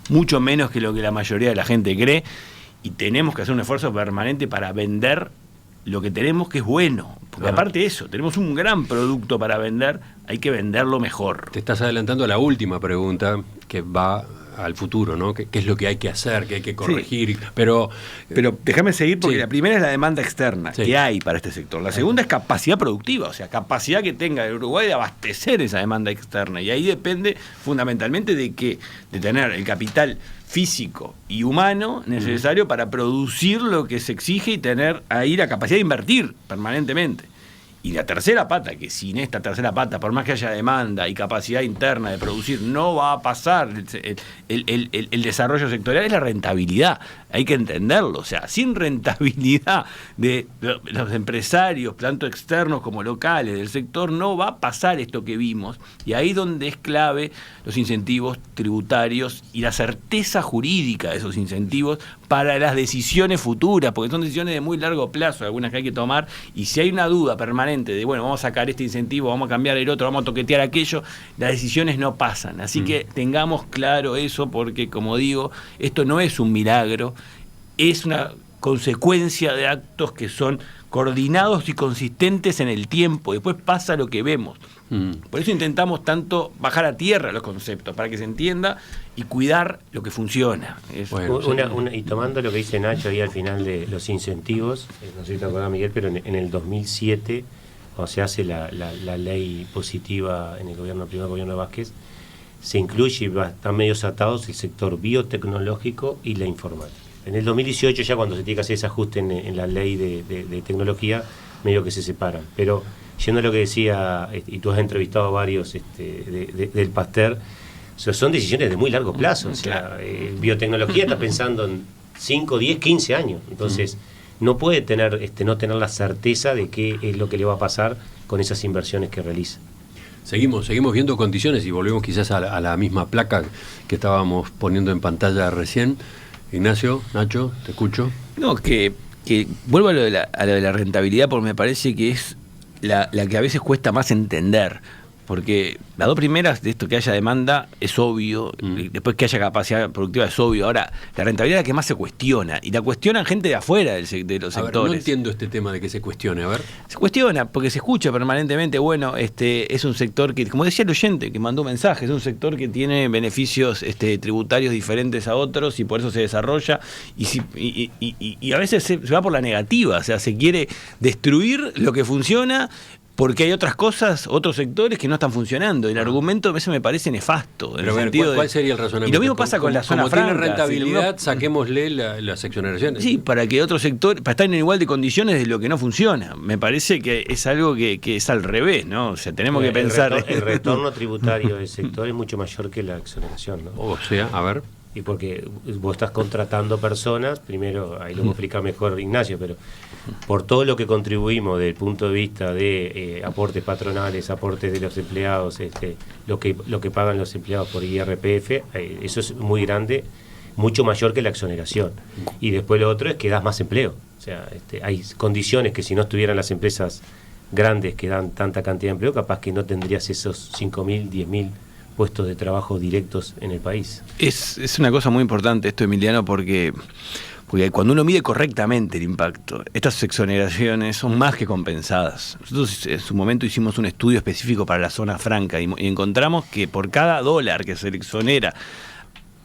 mucho menos que lo que la mayoría de la gente cree, y tenemos que hacer un esfuerzo permanente para vender lo que tenemos, que es bueno. Porque aparte de eso, tenemos un gran producto para vender, hay que venderlo mejor. Te estás adelantando a la última pregunta, que va al futuro, ¿no? ¿Qué es lo que hay que hacer, que hay que corregir? Sí. Pero déjame seguir, porque la primera es la demanda externa que hay para este sector. La segunda es capacidad productiva, o sea, capacidad que tenga el Uruguay de abastecer esa demanda externa. Y ahí depende fundamentalmente de tener el capital físico y humano necesario para producir lo que se exige y tener ahí la capacidad de invertir permanentemente. Y la tercera pata, que sin esta tercera pata, por más que haya demanda y capacidad interna de producir, no va a pasar el desarrollo sectorial, es la rentabilidad. Hay que entenderlo. O sea, sin rentabilidad de los empresarios, tanto externos como locales del sector, no va a pasar esto que vimos. Y ahí es donde es clave los incentivos tributarios y la certeza jurídica de esos incentivos para las decisiones futuras, porque son decisiones de muy largo plazo, algunas que hay que tomar, y si hay una duda permanente de, bueno, vamos a sacar este incentivo, vamos a cambiar el otro, vamos a toquetear aquello, las decisiones no pasan. Así que tengamos claro eso, porque, como digo, esto no es un milagro, es una consecuencia de actos que son coordinados y consistentes en el tiempo. Después pasa lo que vemos. Por eso intentamos tanto bajar a tierra los conceptos, para que se entienda, y cuidar lo que funciona. Y tomando lo que dice Nacho ahí al final de los incentivos, no sé si te acordás, Miguel, pero en el 2007, cuando se hace la ley positiva en el primer gobierno de Vázquez, se incluye, están medios atados, el sector biotecnológico y la informática. En el 2018, ya cuando se tiene que hacer ese ajuste en la ley de tecnología, medio que se separan. Pero yendo a lo que decía, y tú has entrevistado a varios del Pasteur, o sea, son decisiones de muy largo plazo. O sea, biotecnología está pensando en 5, 10, 15 años. Entonces, no puede no tener la certeza de qué es lo que le va a pasar con esas inversiones que realiza. Seguimos viendo condiciones y volvemos quizás a la misma placa que estábamos poniendo en pantalla recién. Ignacio, Nacho, te escucho. No, que vuelvo a lo de la rentabilidad, porque me parece que es la que a veces cuesta más entender. Porque las dos primeras, de esto que haya demanda, es obvio, después que haya capacidad productiva es obvio. Ahora, la rentabilidad es la que más se cuestiona, y la cuestionan gente de afuera de los sectores. No entiendo este tema de que se cuestione, a ver. Se cuestiona porque se escucha permanentemente, bueno, es un sector que, como decía el oyente que mandó mensajes, es un sector que tiene beneficios tributarios diferentes a otros y por eso se desarrolla, y a veces se va por la negativa, o sea, se quiere destruir lo que funciona, porque hay otras cosas, otros sectores que no están funcionando. El argumento a veces me parece nefasto. ¿Cuál sería el razonamiento? Y lo mismo pasa con la zona franca. Como tiene rentabilidad, saquémosle las exoneraciones. Sí, para que otro sector, para estar en igual de condiciones de lo que no funciona. Me parece que es algo que es al revés, ¿no? O sea, tenemos que pensar... El retorno tributario del sector es mucho mayor que la exoneración, ¿no? O sea, a ver... Y porque vos estás contratando personas, primero, ahí lo voy a explicar mejor Ignacio, pero por todo lo que contribuimos desde el punto de vista de aportes patronales, aportes de los empleados, lo que pagan los empleados por IRPF, eso es muy grande, mucho mayor que la exoneración. Y después lo otro es que das más empleo. O sea, hay condiciones que si no estuvieran las empresas grandes que dan tanta cantidad de empleo, capaz que no tendrías esos 5.000, 10.000 puestos de trabajo directos en el país. Es una cosa muy importante esto, Emiliano, porque cuando uno mide correctamente el impacto, estas exoneraciones son más que compensadas. Nosotros en su momento hicimos un estudio específico para la zona franca y encontramos que por cada dólar que se le exonera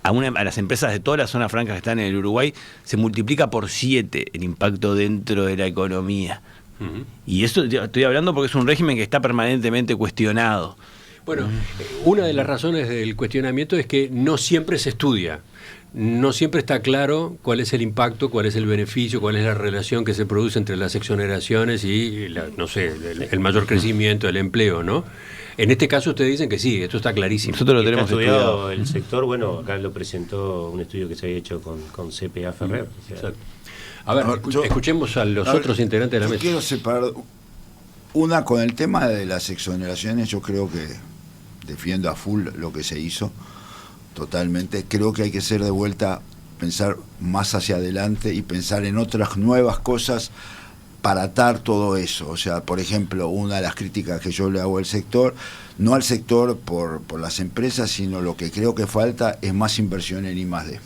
a las empresas de toda la zona franca que están en el Uruguay, se multiplica por 7 el impacto dentro de la economía. Y eso estoy hablando porque es un régimen que está permanentemente cuestionado. Bueno, una de las razones del cuestionamiento es que no siempre se estudia, no siempre está claro cuál es el impacto, cuál es el beneficio, cuál es la relación que se produce entre las exoneraciones y, el mayor crecimiento del empleo, ¿no? En este caso ustedes dicen que sí, esto está clarísimo. Nosotros lo tenemos estudiado. El sector, bueno, acá lo presentó un estudio que se había hecho con CPA Ferrer. Exacto. A ver, escuchemos a los otros integrantes de la mesa. Quiero separar Una, con el tema de las exoneraciones, yo creo que defiendo a full lo que se hizo, totalmente. Creo que hay que ser de vuelta, pensar más hacia adelante y pensar en otras nuevas cosas para atar todo eso. O sea, por ejemplo, una de las críticas que yo le hago al sector, no al sector por las empresas, sino lo que creo que falta es más inversión en I+D.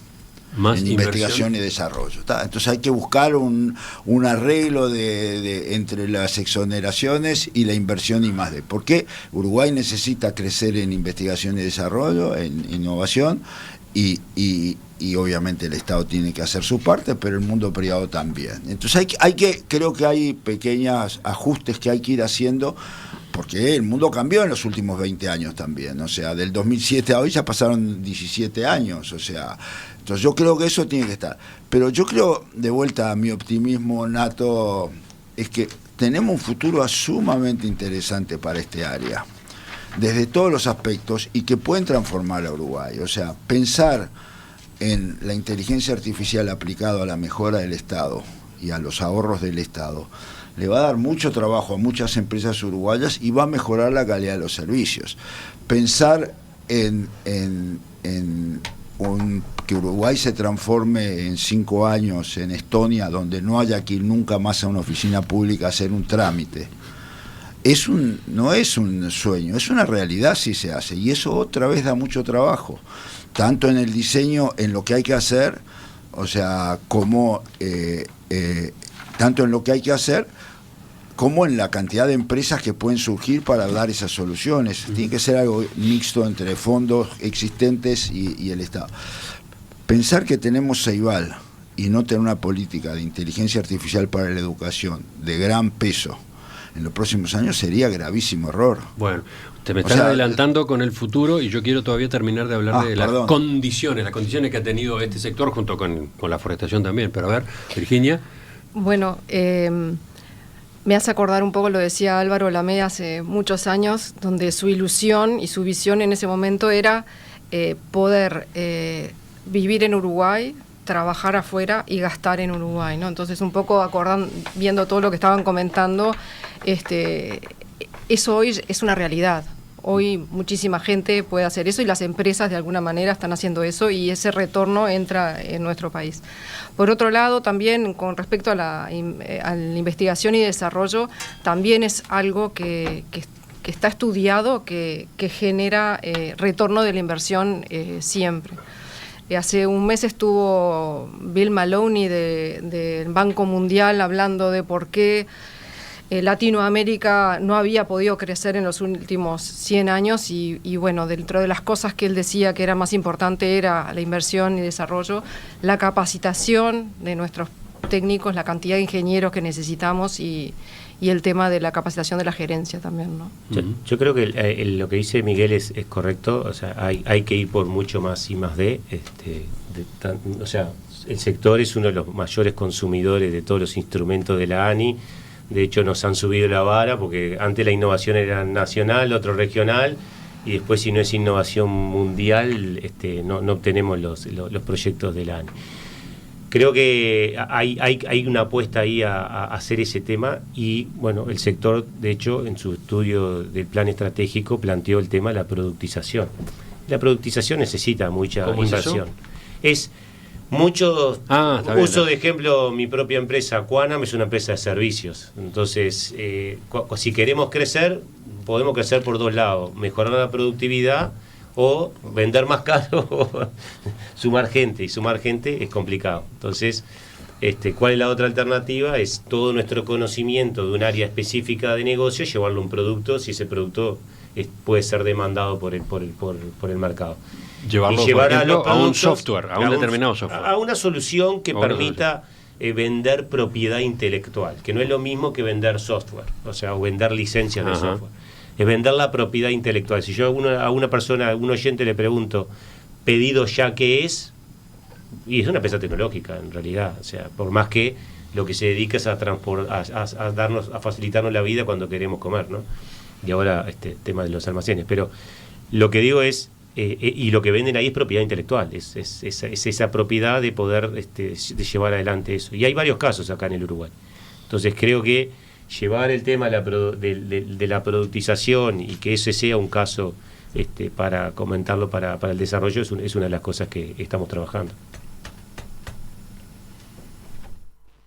Más en investigación y desarrollo. Entonces hay que buscar un arreglo entre las exoneraciones y la inversión I+D. ¿Por qué? Uruguay necesita crecer en investigación y desarrollo, en innovación, y obviamente el Estado tiene que hacer su parte, pero el mundo privado también. Entonces creo que hay pequeños ajustes que hay que ir haciendo, porque el mundo cambió en los últimos 20 años también. O sea, del 2007 a hoy ya pasaron 17 años, o sea... Entonces yo creo que eso tiene que estar. Pero yo creo, de vuelta a mi optimismo nato, es que tenemos un futuro sumamente interesante para este área, desde todos los aspectos, y que pueden transformar a Uruguay. O sea, pensar en la inteligencia artificial aplicada a la mejora del Estado y a los ahorros del Estado, le va a dar mucho trabajo a muchas empresas uruguayas y va a mejorar la calidad de los servicios. Pensar en que Uruguay se transforme en 5 años en Estonia, donde no haya que ir nunca más a una oficina pública a hacer un trámite, no es un sueño, es una realidad si se hace, y eso otra vez da mucho trabajo, tanto en el diseño, en lo que hay que hacer, o sea, como tanto en lo que hay que hacer, como en la cantidad de empresas que pueden surgir para dar esas soluciones. Tiene que ser algo mixto entre fondos existentes y el Estado. Pensar que tenemos Ceibal y no tener una política de inteligencia artificial para la educación de gran peso en los próximos años sería gravísimo error. Bueno, te me estás adelantando con el futuro y yo quiero todavía terminar de hablar de las condiciones que ha tenido este sector junto con la forestación también. Pero a ver, Virginia. Bueno, me hace acordar un poco, lo decía Álvaro Lamé hace muchos años, donde su ilusión y su visión en ese momento era poder vivir en Uruguay, trabajar afuera y gastar en Uruguay, ¿no? Entonces, un poco viendo todo lo que estaban comentando, eso hoy es una realidad. Hoy muchísima gente puede hacer eso y las empresas de alguna manera están haciendo eso y ese retorno entra en nuestro país. Por otro lado, también con respecto a la investigación y desarrollo, también es algo que está estudiado, que genera retorno de la inversión siempre. Hace un mes estuvo Bill Maloney del Banco Mundial hablando de por qué Latinoamérica no había podido crecer en los últimos 100 años y bueno, dentro de las cosas que él decía que era más importante era la inversión y desarrollo, la capacitación de nuestros técnicos, la cantidad de ingenieros que necesitamos y el tema de la capacitación de la gerencia también, ¿no? Yo creo que lo que dice Miguel es correcto, o sea, hay que ir por mucho más I+D, o sea, el sector es uno de los mayores consumidores de todos los instrumentos de la ANI. De hecho, nos han subido la vara porque antes la innovación era nacional, otro regional, y después si no es innovación mundial, no obtenemos los proyectos de la ANI. Creo que hay una apuesta ahí a hacer ese tema y, bueno, el sector, de hecho, en su estudio del plan estratégico planteó el tema de la productización. La productización necesita mucha inversión. Es mucho uso de ejemplo, mi propia empresa, Quanam, es una empresa de servicios. Entonces, si queremos crecer, podemos crecer por dos lados: mejorar la productividad o vender más caro o sumar gente, y sumar gente es complicado. Entonces, ¿cuál es la otra alternativa? Es todo nuestro conocimiento de un área específica de negocio, llevarlo a un producto, si ese producto puede ser demandado por el mercado. Llevarlo, y llevar por ejemplo, a un software, a un determinado software. A una solución que permita vender propiedad intelectual, que no es lo mismo que vender software, o sea, o vender licencias de software. Es vender la propiedad intelectual. Si yo a una persona, a un oyente le pregunto, ¿pedido ya qué es? Y es una empresa tecnológica, en realidad. O sea, por más que lo que se dedica es a facilitarnos la vida cuando queremos comer, ¿no? Y ahora tema de los almacenes. Pero lo que digo es, y lo que venden ahí es propiedad intelectual, es esa propiedad de poder de llevar adelante eso. Y hay varios casos acá en el Uruguay. Entonces creo que llevar el tema de la productización y que ese sea un caso para comentarlo para el desarrollo es una de las cosas que estamos trabajando.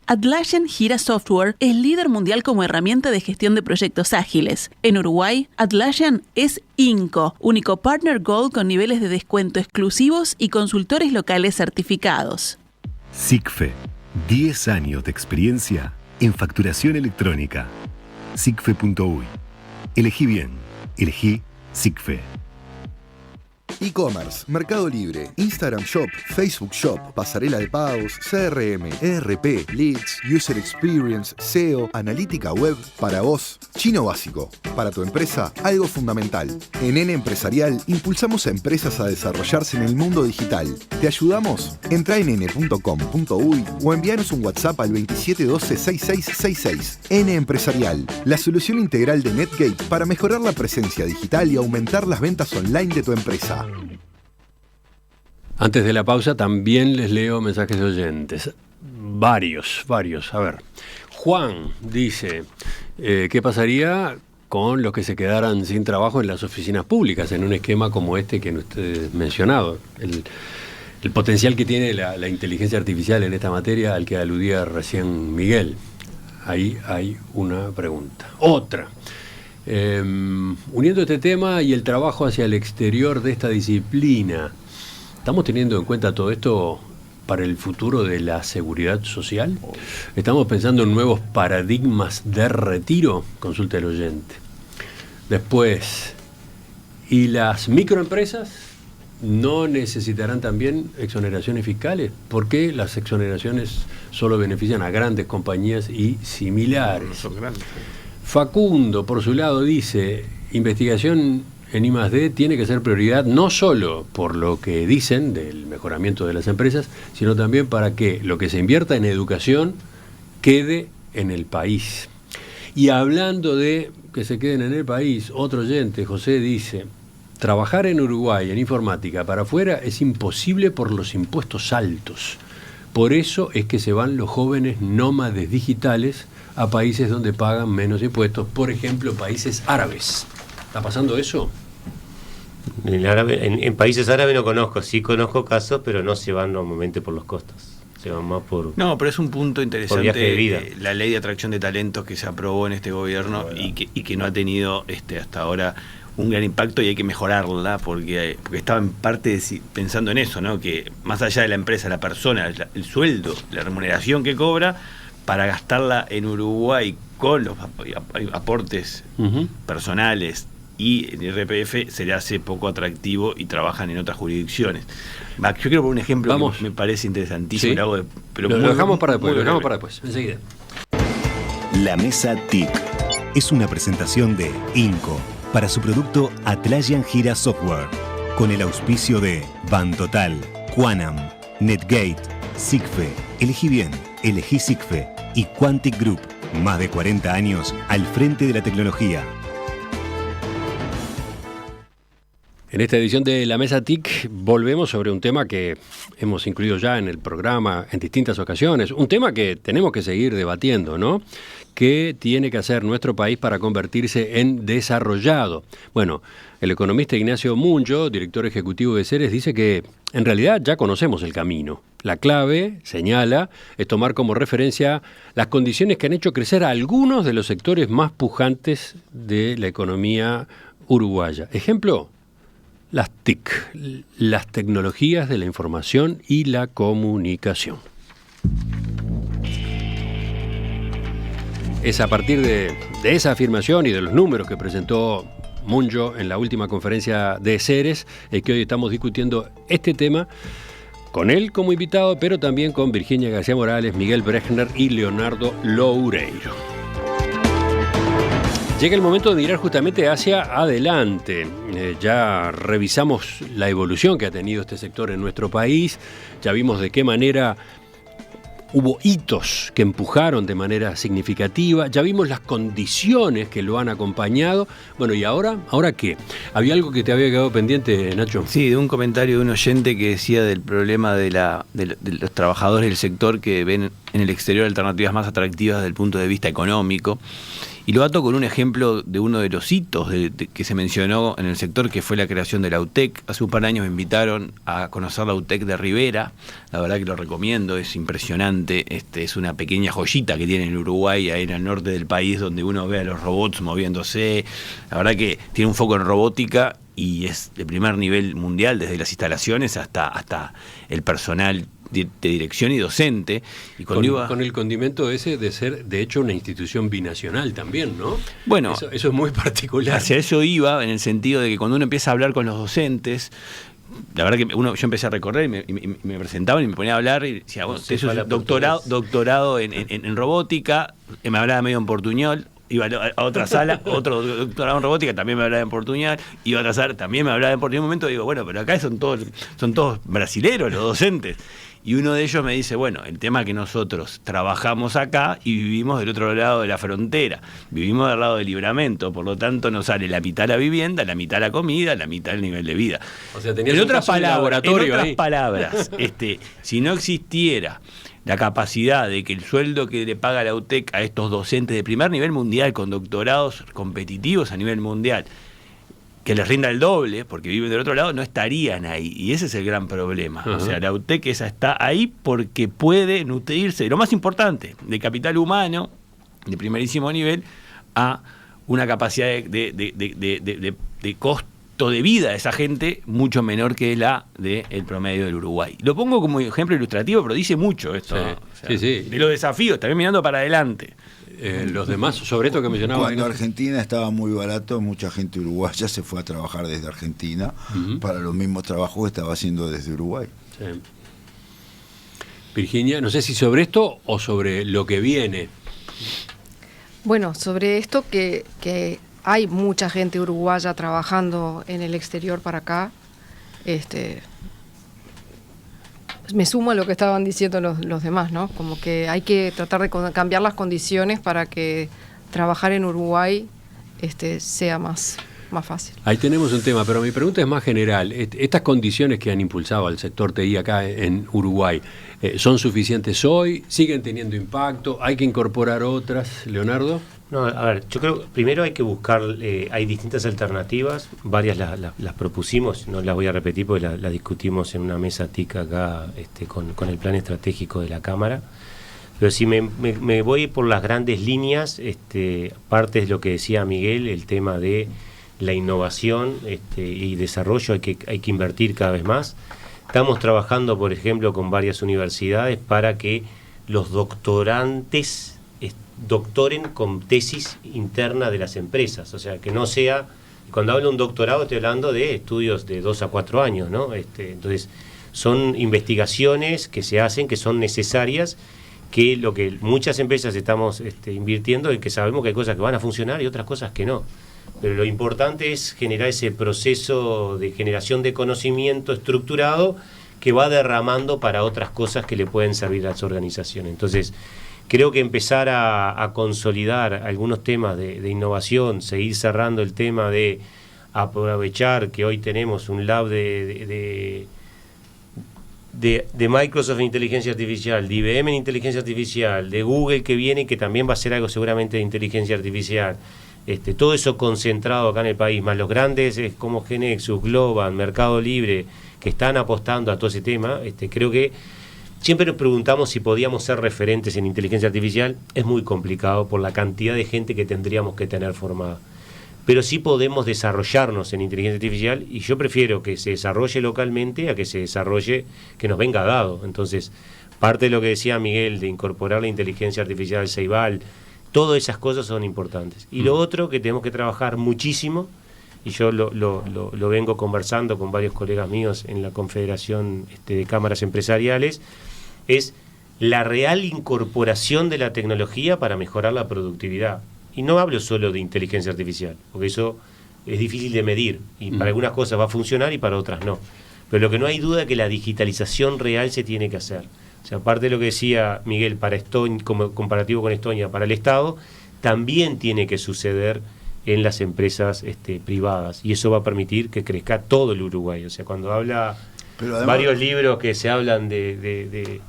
Atlassian Jira Software es líder mundial como herramienta de gestión de proyectos ágiles. En Uruguay, Atlassian es INCO, único Partner Gold con niveles de descuento exclusivos y consultores locales certificados. SICFE, 10 años de experiencia en facturación electrónica. SICFE.uy. Elegí bien, elegí SICFE. E-commerce, Mercado Libre, Instagram Shop, Facebook Shop, pasarela de pagos, CRM, ERP, Leads, User Experience, SEO, analítica web, para vos, chino básico. Para tu empresa, algo fundamental. En N Empresarial impulsamos a empresas a desarrollarse en el mundo digital. ¿Te ayudamos? Entra en n.com.uy o envíanos un WhatsApp al 2712-6666. N Empresarial, la solución integral de NetGate para mejorar la presencia digital y aumentar las ventas online de tu empresa. Antes de la pausa también les leo mensajes de oyentes. Varios. A ver, Juan dice, ¿qué pasaría con los que se quedaran sin trabajo en las oficinas públicas en un esquema como este que ustedes mencionado? El potencial que tiene la inteligencia artificial en esta materia al que aludía recién Miguel. Ahí hay una pregunta. Otra. Uniendo este tema y el trabajo hacia el exterior de esta disciplina, ¿estamos teniendo en cuenta todo esto para el futuro de la seguridad social? ¿Estamos pensando en nuevos paradigmas de retiro? Consulta el oyente. Después, ¿y las microempresas no necesitarán también exoneraciones fiscales? ¿Por qué las exoneraciones solo benefician a grandes compañías y similares? Son grandes. Facundo, por su lado, dice, investigación en I+D tiene que ser prioridad no solo por lo que dicen del mejoramiento de las empresas, sino también para que lo que se invierta en educación quede en el país. Y hablando de que se queden en el país, otro oyente, José, dice, trabajar en Uruguay en informática para afuera es imposible por los impuestos altos. Por eso es que se van los jóvenes nómades digitales a países donde pagan menos impuestos, por ejemplo, países árabes. ¿Está pasando eso? En países árabes no conozco, sí conozco casos, pero no se van normalmente por los costos. Se van más por... No, pero es un punto interesante, viaje de vida. La ley de atracción de talentos que se aprobó en este gobierno y que no ha tenido hasta ahora un gran impacto, y hay que mejorarla porque estaba en parte pensando en eso, ¿no? Que más allá de la empresa, la persona, el sueldo, la remuneración que cobra, para gastarla en Uruguay con los aportes personales y el IRPF se le hace poco atractivo y trabajan en otras jurisdicciones. Yo quiero poner un ejemplo que me parece interesantísimo. ¿Sí? Lo dejamos para después, enseguida. La Mesa TIC es una presentación de INCO para su producto Atlassian Jira Software, con el auspicio de Bantotal, Quanam, NetGate, SICFE, Elegí Bien, Elegí SICFE y Quantic Group. Más de 40 años al frente de la tecnología. En esta edición de La Mesa TIC volvemos sobre un tema que hemos incluido ya en el programa en distintas ocasiones, un tema que tenemos que seguir debatiendo, ¿no? ¿Qué tiene que hacer nuestro país para convertirse en desarrollado? Bueno, el economista Ignacio Munjo, director ejecutivo de Ceres, dice que en realidad ya conocemos el camino. La clave, señala, es tomar como referencia las condiciones que han hecho crecer a algunos de los sectores más pujantes de la economía uruguaya. Ejemplo, las TIC, las tecnologías de la información y la comunicación. Es a partir de esa afirmación y de los números que presentó Munjo en la última conferencia de Ceres que hoy estamos discutiendo este tema, con él como invitado, pero también con Virginia García Morales, Miguel Brechner y Leonardo Loureiro. Llega el momento de mirar justamente hacia adelante. Ya revisamos la evolución que ha tenido este sector en nuestro país, ya vimos de qué manera hubo hitos que empujaron de manera significativa, ya vimos las condiciones que lo han acompañado. Bueno, ¿y ahora qué? ¿Había algo que te había quedado pendiente, Nacho? Sí, de un comentario de un oyente que decía del problema de los trabajadores del sector que ven en el exterior alternativas más atractivas desde el punto de vista económico. Y lo ato con un ejemplo de uno de los hitos que se mencionó en el sector, que fue la creación de la UTEC. Hace un par de años me invitaron a conocer la UTEC de Rivera. La verdad que lo recomiendo, es impresionante. Es una pequeña joyita que tiene en Uruguay, ahí en el norte del país, donde uno ve a los robots moviéndose. La verdad que tiene un foco en robótica y es de primer nivel mundial, desde las instalaciones hasta el personal de dirección y docente. Y con el condimento ese de ser, de hecho, una institución binacional también, ¿no? Bueno, eso es muy particular. Hacia eso iba, en el sentido de que cuando uno empieza a hablar con los docentes, la verdad que yo empecé a recorrer y me presentaban y me ponía a hablar y decía, bueno, eso es doctorado en robótica, me hablaba medio en portuñol. Iba a otra sala, otro doctorado en robótica, también me hablaba en portuñol. Iba a otra sala, también me hablaba en portuñol. En un momento digo, bueno, pero acá son todos brasileros los docentes. Y uno de ellos me dice, bueno, el tema es que nosotros trabajamos acá y vivimos del otro lado de la frontera. Vivimos del lado del Libramento, por lo tanto nos sale la mitad la vivienda, la mitad la comida, la mitad el nivel de vida. O sea, tenías un caso de laboratorio ahí. En otras palabras, si no existiera la capacidad de que el sueldo que le paga la UTEC a estos docentes de primer nivel mundial con doctorados competitivos a nivel mundial, que les rinda el doble, porque viven del otro lado, no estarían ahí. Y ese es el gran problema. O sea, la UTEC esa está ahí porque puede nutrirse, lo más importante, de capital humano de primerísimo nivel a una capacidad de costo de vida de esa gente mucho menor que la del promedio del Uruguay. Lo pongo como ejemplo ilustrativo, pero dice mucho esto. Sí, ¿no? O sea, sí. De los desafíos, también mirando para adelante. Los demás, sobre esto que mencionaba. Cuando Argentina estaba muy barato, mucha gente uruguaya se fue a trabajar desde Argentina para los mismos trabajos que estaba haciendo desde Uruguay. Sí. Virginia, no sé si sobre esto o sobre lo que viene. Bueno, sobre esto que hay mucha gente uruguaya trabajando en el exterior para acá. Me sumo a lo que estaban diciendo los demás, ¿no? Como que hay que tratar de cambiar las condiciones para que trabajar en Uruguay sea más fácil. Ahí tenemos un tema, pero mi pregunta es más general. Estas condiciones que han impulsado al sector TI acá en Uruguay, ¿son suficientes hoy? ¿Siguen teniendo impacto? ¿Hay que incorporar otras, Leonardo? No, a ver, yo creo que primero hay que buscar, hay distintas alternativas, varias las propusimos, no las voy a repetir porque las discutimos en una mesa TIC acá con el plan estratégico de la Cámara, pero si me voy por las grandes líneas, parte de lo que decía Miguel, el tema de la innovación y desarrollo, hay que invertir cada vez más. Estamos trabajando, por ejemplo, con varias universidades para que los doctorantes doctoren con tesis interna de las empresas, o sea, que no sea, cuando hablo de un doctorado estoy hablando de estudios de 2 a 4 años, ¿no? Entonces, son investigaciones que se hacen, que son necesarias, que lo que muchas empresas estamos invirtiendo es que sabemos que hay cosas que van a funcionar y otras cosas que no. Pero lo importante es generar ese proceso de generación de conocimiento estructurado que va derramando para otras cosas que le pueden servir a las organizaciones. Entonces, creo que empezar a consolidar algunos temas de innovación, seguir cerrando el tema de aprovechar que hoy tenemos un lab de Microsoft en inteligencia artificial, de IBM en inteligencia artificial, de Google que viene y que también va a ser algo seguramente de inteligencia artificial. Todo eso concentrado acá en el país, más los grandes como Genexus, Globant, Mercado Libre, que están apostando a todo ese tema, creo que siempre nos preguntamos si podíamos ser referentes en inteligencia artificial. Es muy complicado por la cantidad de gente que tendríamos que tener formada. Pero sí podemos desarrollarnos en inteligencia artificial y yo prefiero que se desarrolle localmente a que se desarrolle, que nos venga dado. Entonces, parte de lo que decía Miguel de incorporar la inteligencia artificial al Ceibal, todas esas cosas son importantes. Y lo otro que tenemos que trabajar muchísimo, y yo lo vengo conversando con varios colegas míos en la Confederación de Cámaras Empresariales, es la real incorporación de la tecnología para mejorar la productividad. Y no hablo solo de inteligencia artificial, porque eso es difícil de medir, y para algunas cosas va a funcionar y para otras no. Pero lo que no hay duda es que la digitalización real se tiene que hacer. O O sea, aparte de lo que decía Miguel, para Estonia, como comparativo con Estonia, para el Estado, también tiene que suceder en las empresas privadas. Y eso va a permitir que crezca todo el Uruguay. O sea, cuando habla varios libros que se hablan de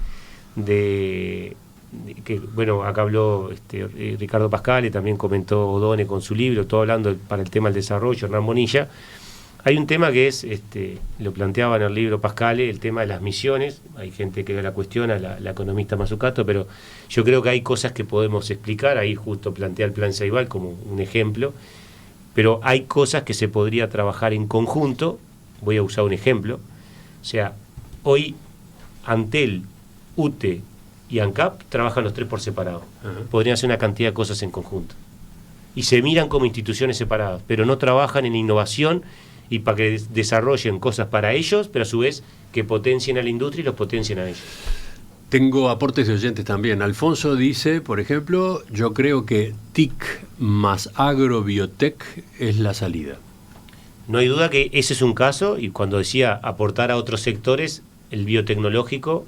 que, bueno, acá habló Ricardo Pascale, también comentó Odone con su libro, todo hablando para el tema del desarrollo, Hernán Bonilla. Hay un tema que es, lo planteaba en el libro Pascale, el tema de las misiones. Hay gente que la cuestiona, la economista Mazzucato, pero yo creo que hay cosas que podemos explicar. Ahí justo plantea el Plan Ceibal como un ejemplo, pero hay cosas que se podría trabajar en conjunto. Voy a usar un ejemplo. O sea, hoy Antel, UTE y ANCAP trabajan los tres por separado. Podrían hacer una cantidad de cosas en conjunto. Y se miran como instituciones separadas, pero no trabajan en innovación y para que desarrollen cosas para ellos, pero a su vez que potencien a la industria y los potencien a ellos. Tengo aportes de oyentes también. Alfonso dice, por ejemplo, yo creo que TIC más agrobiotech es la salida. No hay duda que ese es un caso, y cuando decía aportar a otros sectores, el biotecnológico,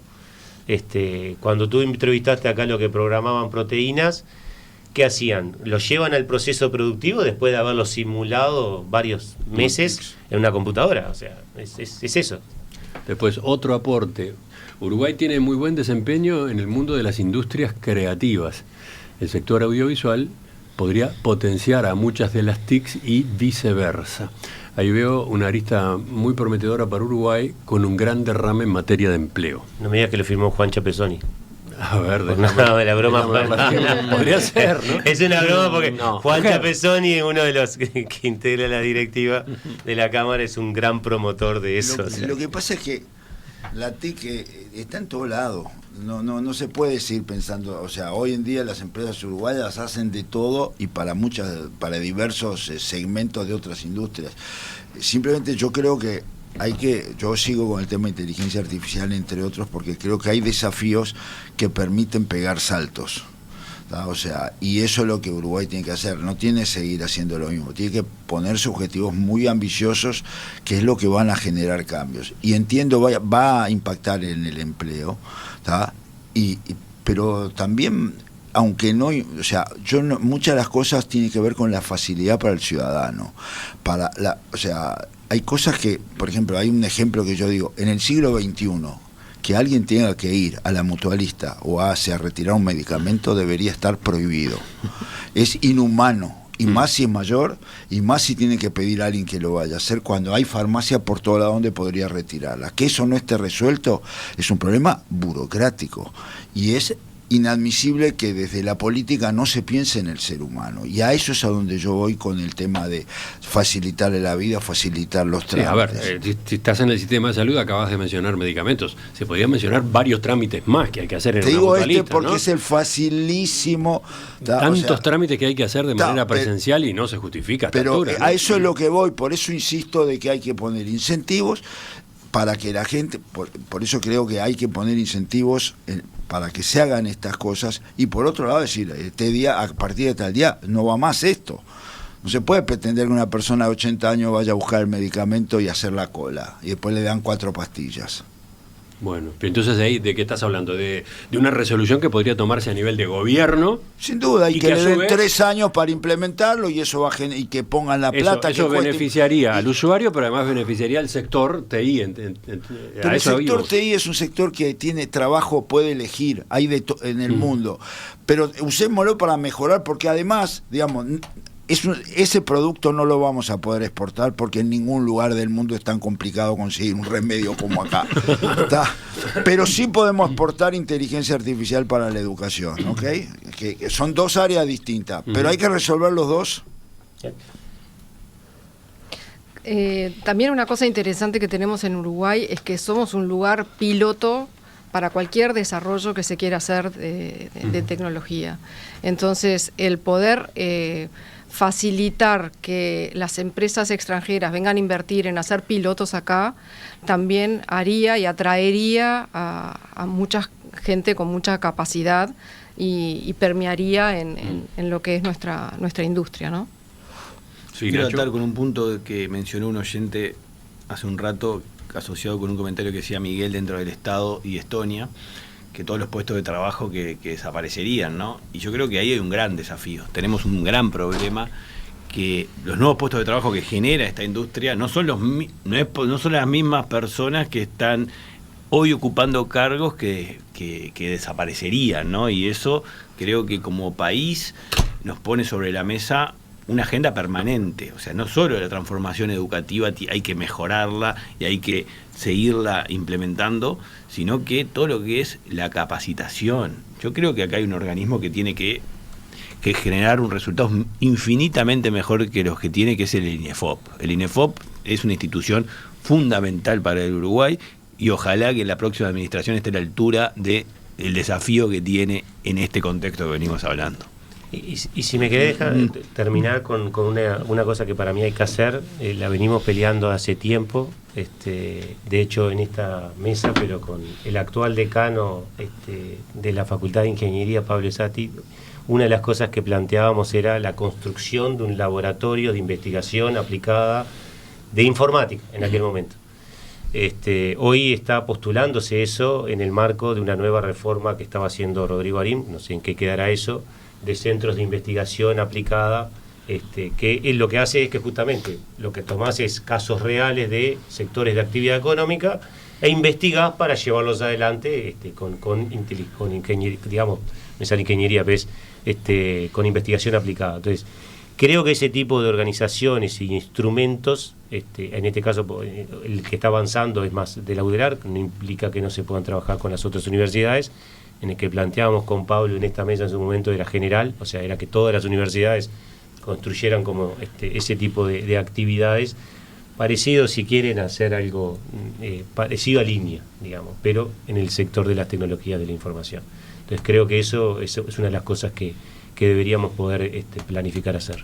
cuando tú entrevistaste acá lo que programaban proteínas, ¿qué hacían? Los llevan al proceso productivo después de haberlo simulado varios meses en una computadora. O sea, es eso. Después, otro aporte. Uruguay tiene muy buen desempeño en el mundo de las industrias creativas. El sector audiovisual podría potenciar a muchas de las TICs y viceversa. Ahí veo una arista muy prometedora para Uruguay con un gran derrame en materia de empleo. No me digas que lo firmó Juan Chapesoni. A ver, no, de la broma. Podría ser, ¿no? Es una broma porque Juan Chapesoni, uno de los que integra la directiva de la Cámara, es un gran promotor de eso. Lo que pasa es que la TIC está en todo lado. No se puede seguir pensando. O sea, hoy en día las empresas uruguayas hacen de todo y para diversos segmentos de otras industrias. Simplemente yo creo que yo sigo con el tema de inteligencia artificial, entre otros, porque creo que hay desafíos que permiten pegar saltos. O sea, y eso es lo que Uruguay tiene que hacer. No tiene que seguir haciendo lo mismo, tiene que ponerse objetivos muy ambiciosos, que es lo que van a generar cambios. Y entiendo, va a impactar en el empleo, pero también, aunque no, o sea, muchas de las cosas tienen que ver con la facilidad para el ciudadano. O sea, hay cosas que, por ejemplo, hay un ejemplo que yo digo, en el siglo XXI, que alguien tenga que ir a la mutualista o a retirar un medicamento debería estar prohibido. Es inhumano, y más si es mayor, y más si tiene que pedir a alguien que lo vaya a hacer cuando hay farmacia por todo lado donde podría retirarla. Que eso no esté resuelto es un problema burocrático, y es inadmisible que desde la política no se piense en el ser humano, y a eso es a donde yo voy con el tema de facilitarle la vida, facilitar los trámites. Sí, a ver, si estás en el sistema de salud, acabas de mencionar medicamentos, se podrían mencionar varios trámites más que hay que hacer en Te digo porque ¿no? es el facilísimo. Tantos trámites que hay que hacer de manera presencial y no se justifica. Pero ¿no? a eso es lo que voy, por eso insisto de que hay que poner incentivos para que la gente, por eso creo que hay que poner incentivos para que se hagan estas cosas, y por otro lado decir, este día, a partir de tal día, no va más esto. No se puede pretender que una persona de 80 años vaya a buscar el medicamento y hacer la cola, y después le dan 4 pastillas. Bueno, pero entonces ahí, ¿de qué estás hablando? ¿De una resolución que podría tomarse a nivel de gobierno? Sin duda, y que le den 3 años para implementarlo, y eso va y que pongan la plata. Eso beneficiaría al usuario, pero además beneficiaría al sector TI. Pero el sector TI es un sector que tiene trabajo, puede elegir, hay en el mundo. Pero usémoslo para mejorar, porque además, digamos, ese producto no lo vamos a poder exportar porque en ningún lugar del mundo es tan complicado conseguir un remedio como acá. Pero sí podemos exportar inteligencia artificial para la educación, ¿ok? Que son 2 áreas distintas, pero hay que resolver los dos. También una cosa interesante que tenemos en Uruguay es que somos un lugar piloto para cualquier desarrollo que se quiera hacer de tecnología. Entonces, el poder facilitar que las empresas extranjeras vengan a invertir en hacer pilotos acá, también haría y atraería a mucha gente con mucha capacidad y permearía en lo que es nuestra industria, ¿no? Sí, quiero tratar con un punto que mencionó un oyente hace un rato, asociado con un comentario que decía Miguel dentro del Estado y Estonia, todos los puestos de trabajo que desaparecerían, ¿no? Y yo creo que ahí hay un gran desafío. Tenemos un gran problema, que los nuevos puestos de trabajo que genera esta industria no son las mismas personas que están hoy ocupando cargos que desaparecerían, ¿no? Y eso creo que como país nos pone sobre la mesa una agenda permanente. O sea, no solo la transformación educativa hay que mejorarla y hay que seguirla implementando, sino que todo lo que es la capacitación. Yo creo que acá hay un organismo que tiene que generar un resultado infinitamente mejor que los que tiene, que es el INEFOP. El INEFOP es una institución fundamental para el Uruguay y ojalá que la próxima administración esté a la altura del desafío que tiene en este contexto que venimos hablando. Y si me querés dejar terminar con una cosa que para mí hay que hacer, la venimos peleando hace tiempo, de hecho en esta mesa, pero con el actual decano de la Facultad de Ingeniería, Pablo Sati, una de las cosas que planteábamos era la construcción de un laboratorio de investigación aplicada de informática en aquel momento. Hoy está postulándose eso en el marco de una nueva reforma que estaba haciendo Rodrigo Arim, no sé en qué quedará eso, de centros de investigación aplicada, que él lo que hace es que justamente lo que tomás es casos reales de sectores de actividad económica e investigás para llevarlos adelante con ingeniería, digamos, me sale ingeniería, pero es con investigación aplicada. Entonces, creo que ese tipo de organizaciones y instrumentos, en este caso el que está avanzando es más de la UDELAR, no implica que no se puedan trabajar con las otras universidades. En el que planteábamos con Pablo en esta mesa en su momento era general, o sea, era que todas las universidades construyeran como ese tipo de actividades, parecido, si quieren, hacer algo parecido a línea, digamos, pero en el sector de las tecnologías de la información. Entonces creo que eso es una de las cosas que deberíamos poder planificar hacer.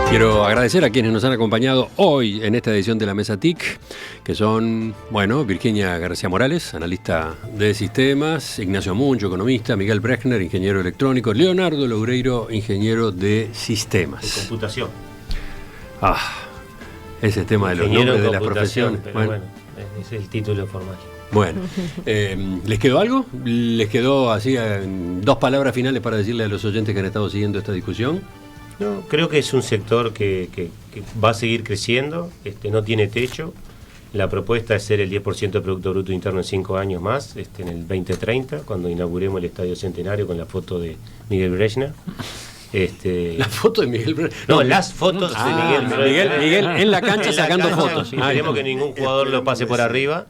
Quiero agradecer a quienes nos han acompañado hoy en esta edición de la Mesa TIC, que son, Virginia García Morales, analista de sistemas, Ignacio Muncho, economista, Miguel Brechner, ingeniero electrónico, Leonardo Loureiro, ingeniero de sistemas. De computación. Ese tema de los nombres de las profesiones. Pero bueno, ese es el título formal. Bueno, ¿les quedó algo? ¿Les quedó así dos palabras finales para decirle a los oyentes que han estado siguiendo esta discusión? No, creo que es un sector que va a seguir creciendo, no tiene techo. La propuesta es ser el 10% del Producto Bruto Interno en 5 años más, en el 2030, cuando inauguremos el Estadio Centenario con la foto de Miguel Brechner. ¿La foto de Miguel Brechner? No, las fotos de Miguel Brechner. Miguel en la cancha sacando fotos. Esperemos que ningún jugador lo pase por arriba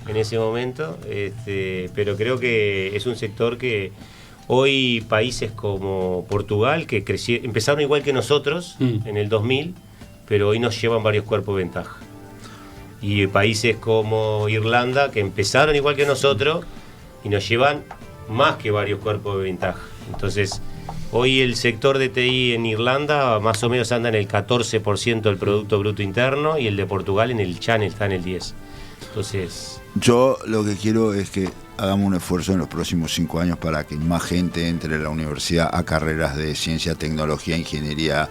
en ese momento, pero creo que es un sector que hoy países como Portugal, que empezaron igual que nosotros en el 2000, pero hoy nos llevan varios cuerpos de ventaja. Y países como Irlanda, que empezaron igual que nosotros y nos llevan más que varios cuerpos de ventaja. Entonces, hoy el sector de TI en Irlanda más o menos anda en el 14% del Producto Bruto Interno y el de Portugal está en el 10%. Entonces, yo lo que quiero es que hagamos un esfuerzo en los próximos 5 años para que más gente entre a la universidad a carreras de ciencia, tecnología, ingeniería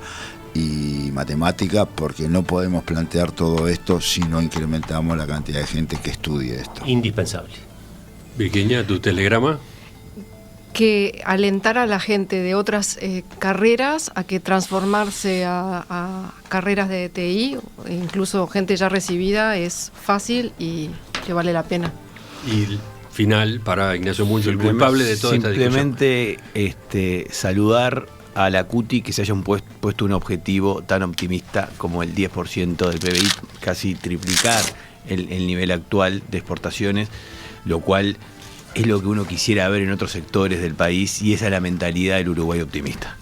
y matemática, porque no podemos plantear todo esto si no incrementamos la cantidad de gente que estudie esto. Indispensable. Virginia, ¿tu telegrama? Que alentar a la gente de otras carreras a que transformarse a carreras de TI, incluso gente ya recibida, es fácil y que vale la pena. Y final para Ignacio Muncho, el culpable de toda esta discusión. Simplemente saludar a la CUTI que se hayan puesto un objetivo tan optimista como el 10% del PBI, casi triplicar el nivel actual de exportaciones, lo cual es lo que uno quisiera ver en otros sectores del país, y esa es la mentalidad del Uruguay optimista.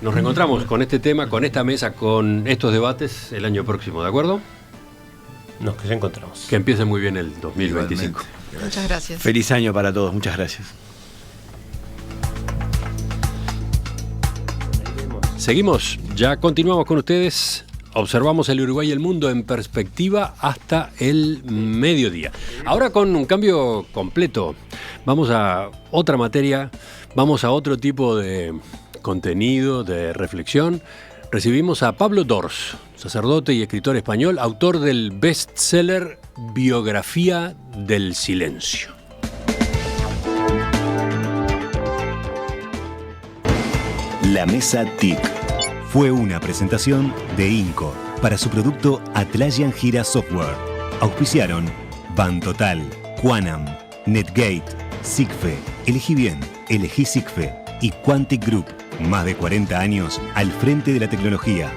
Nos reencontramos con este tema, con esta mesa, con estos debates el año próximo, ¿de acuerdo? Nos reencontramos. Que empiece muy bien el 2025. Muchas gracias. Feliz año para todos, muchas gracias. Seguimos, ya continuamos con ustedes Observamos el Uruguay y el mundo en perspectiva hasta el mediodía. Ahora con un cambio completo. Vamos a otra materia, vamos a otro tipo de contenido, de reflexión. Recibimos a Pablo Dors, sacerdote y escritor español, autor del bestseller Biografía del Silencio. La Mesa TIC fue una presentación de INCO para su producto Atlassian Gira Software. Auspiciaron Bantotal, Quanam, Netgate, Sigfe, Elegí Bien, Elegí Sigfe y Quantic Group. Más de 40 años al frente de la tecnología.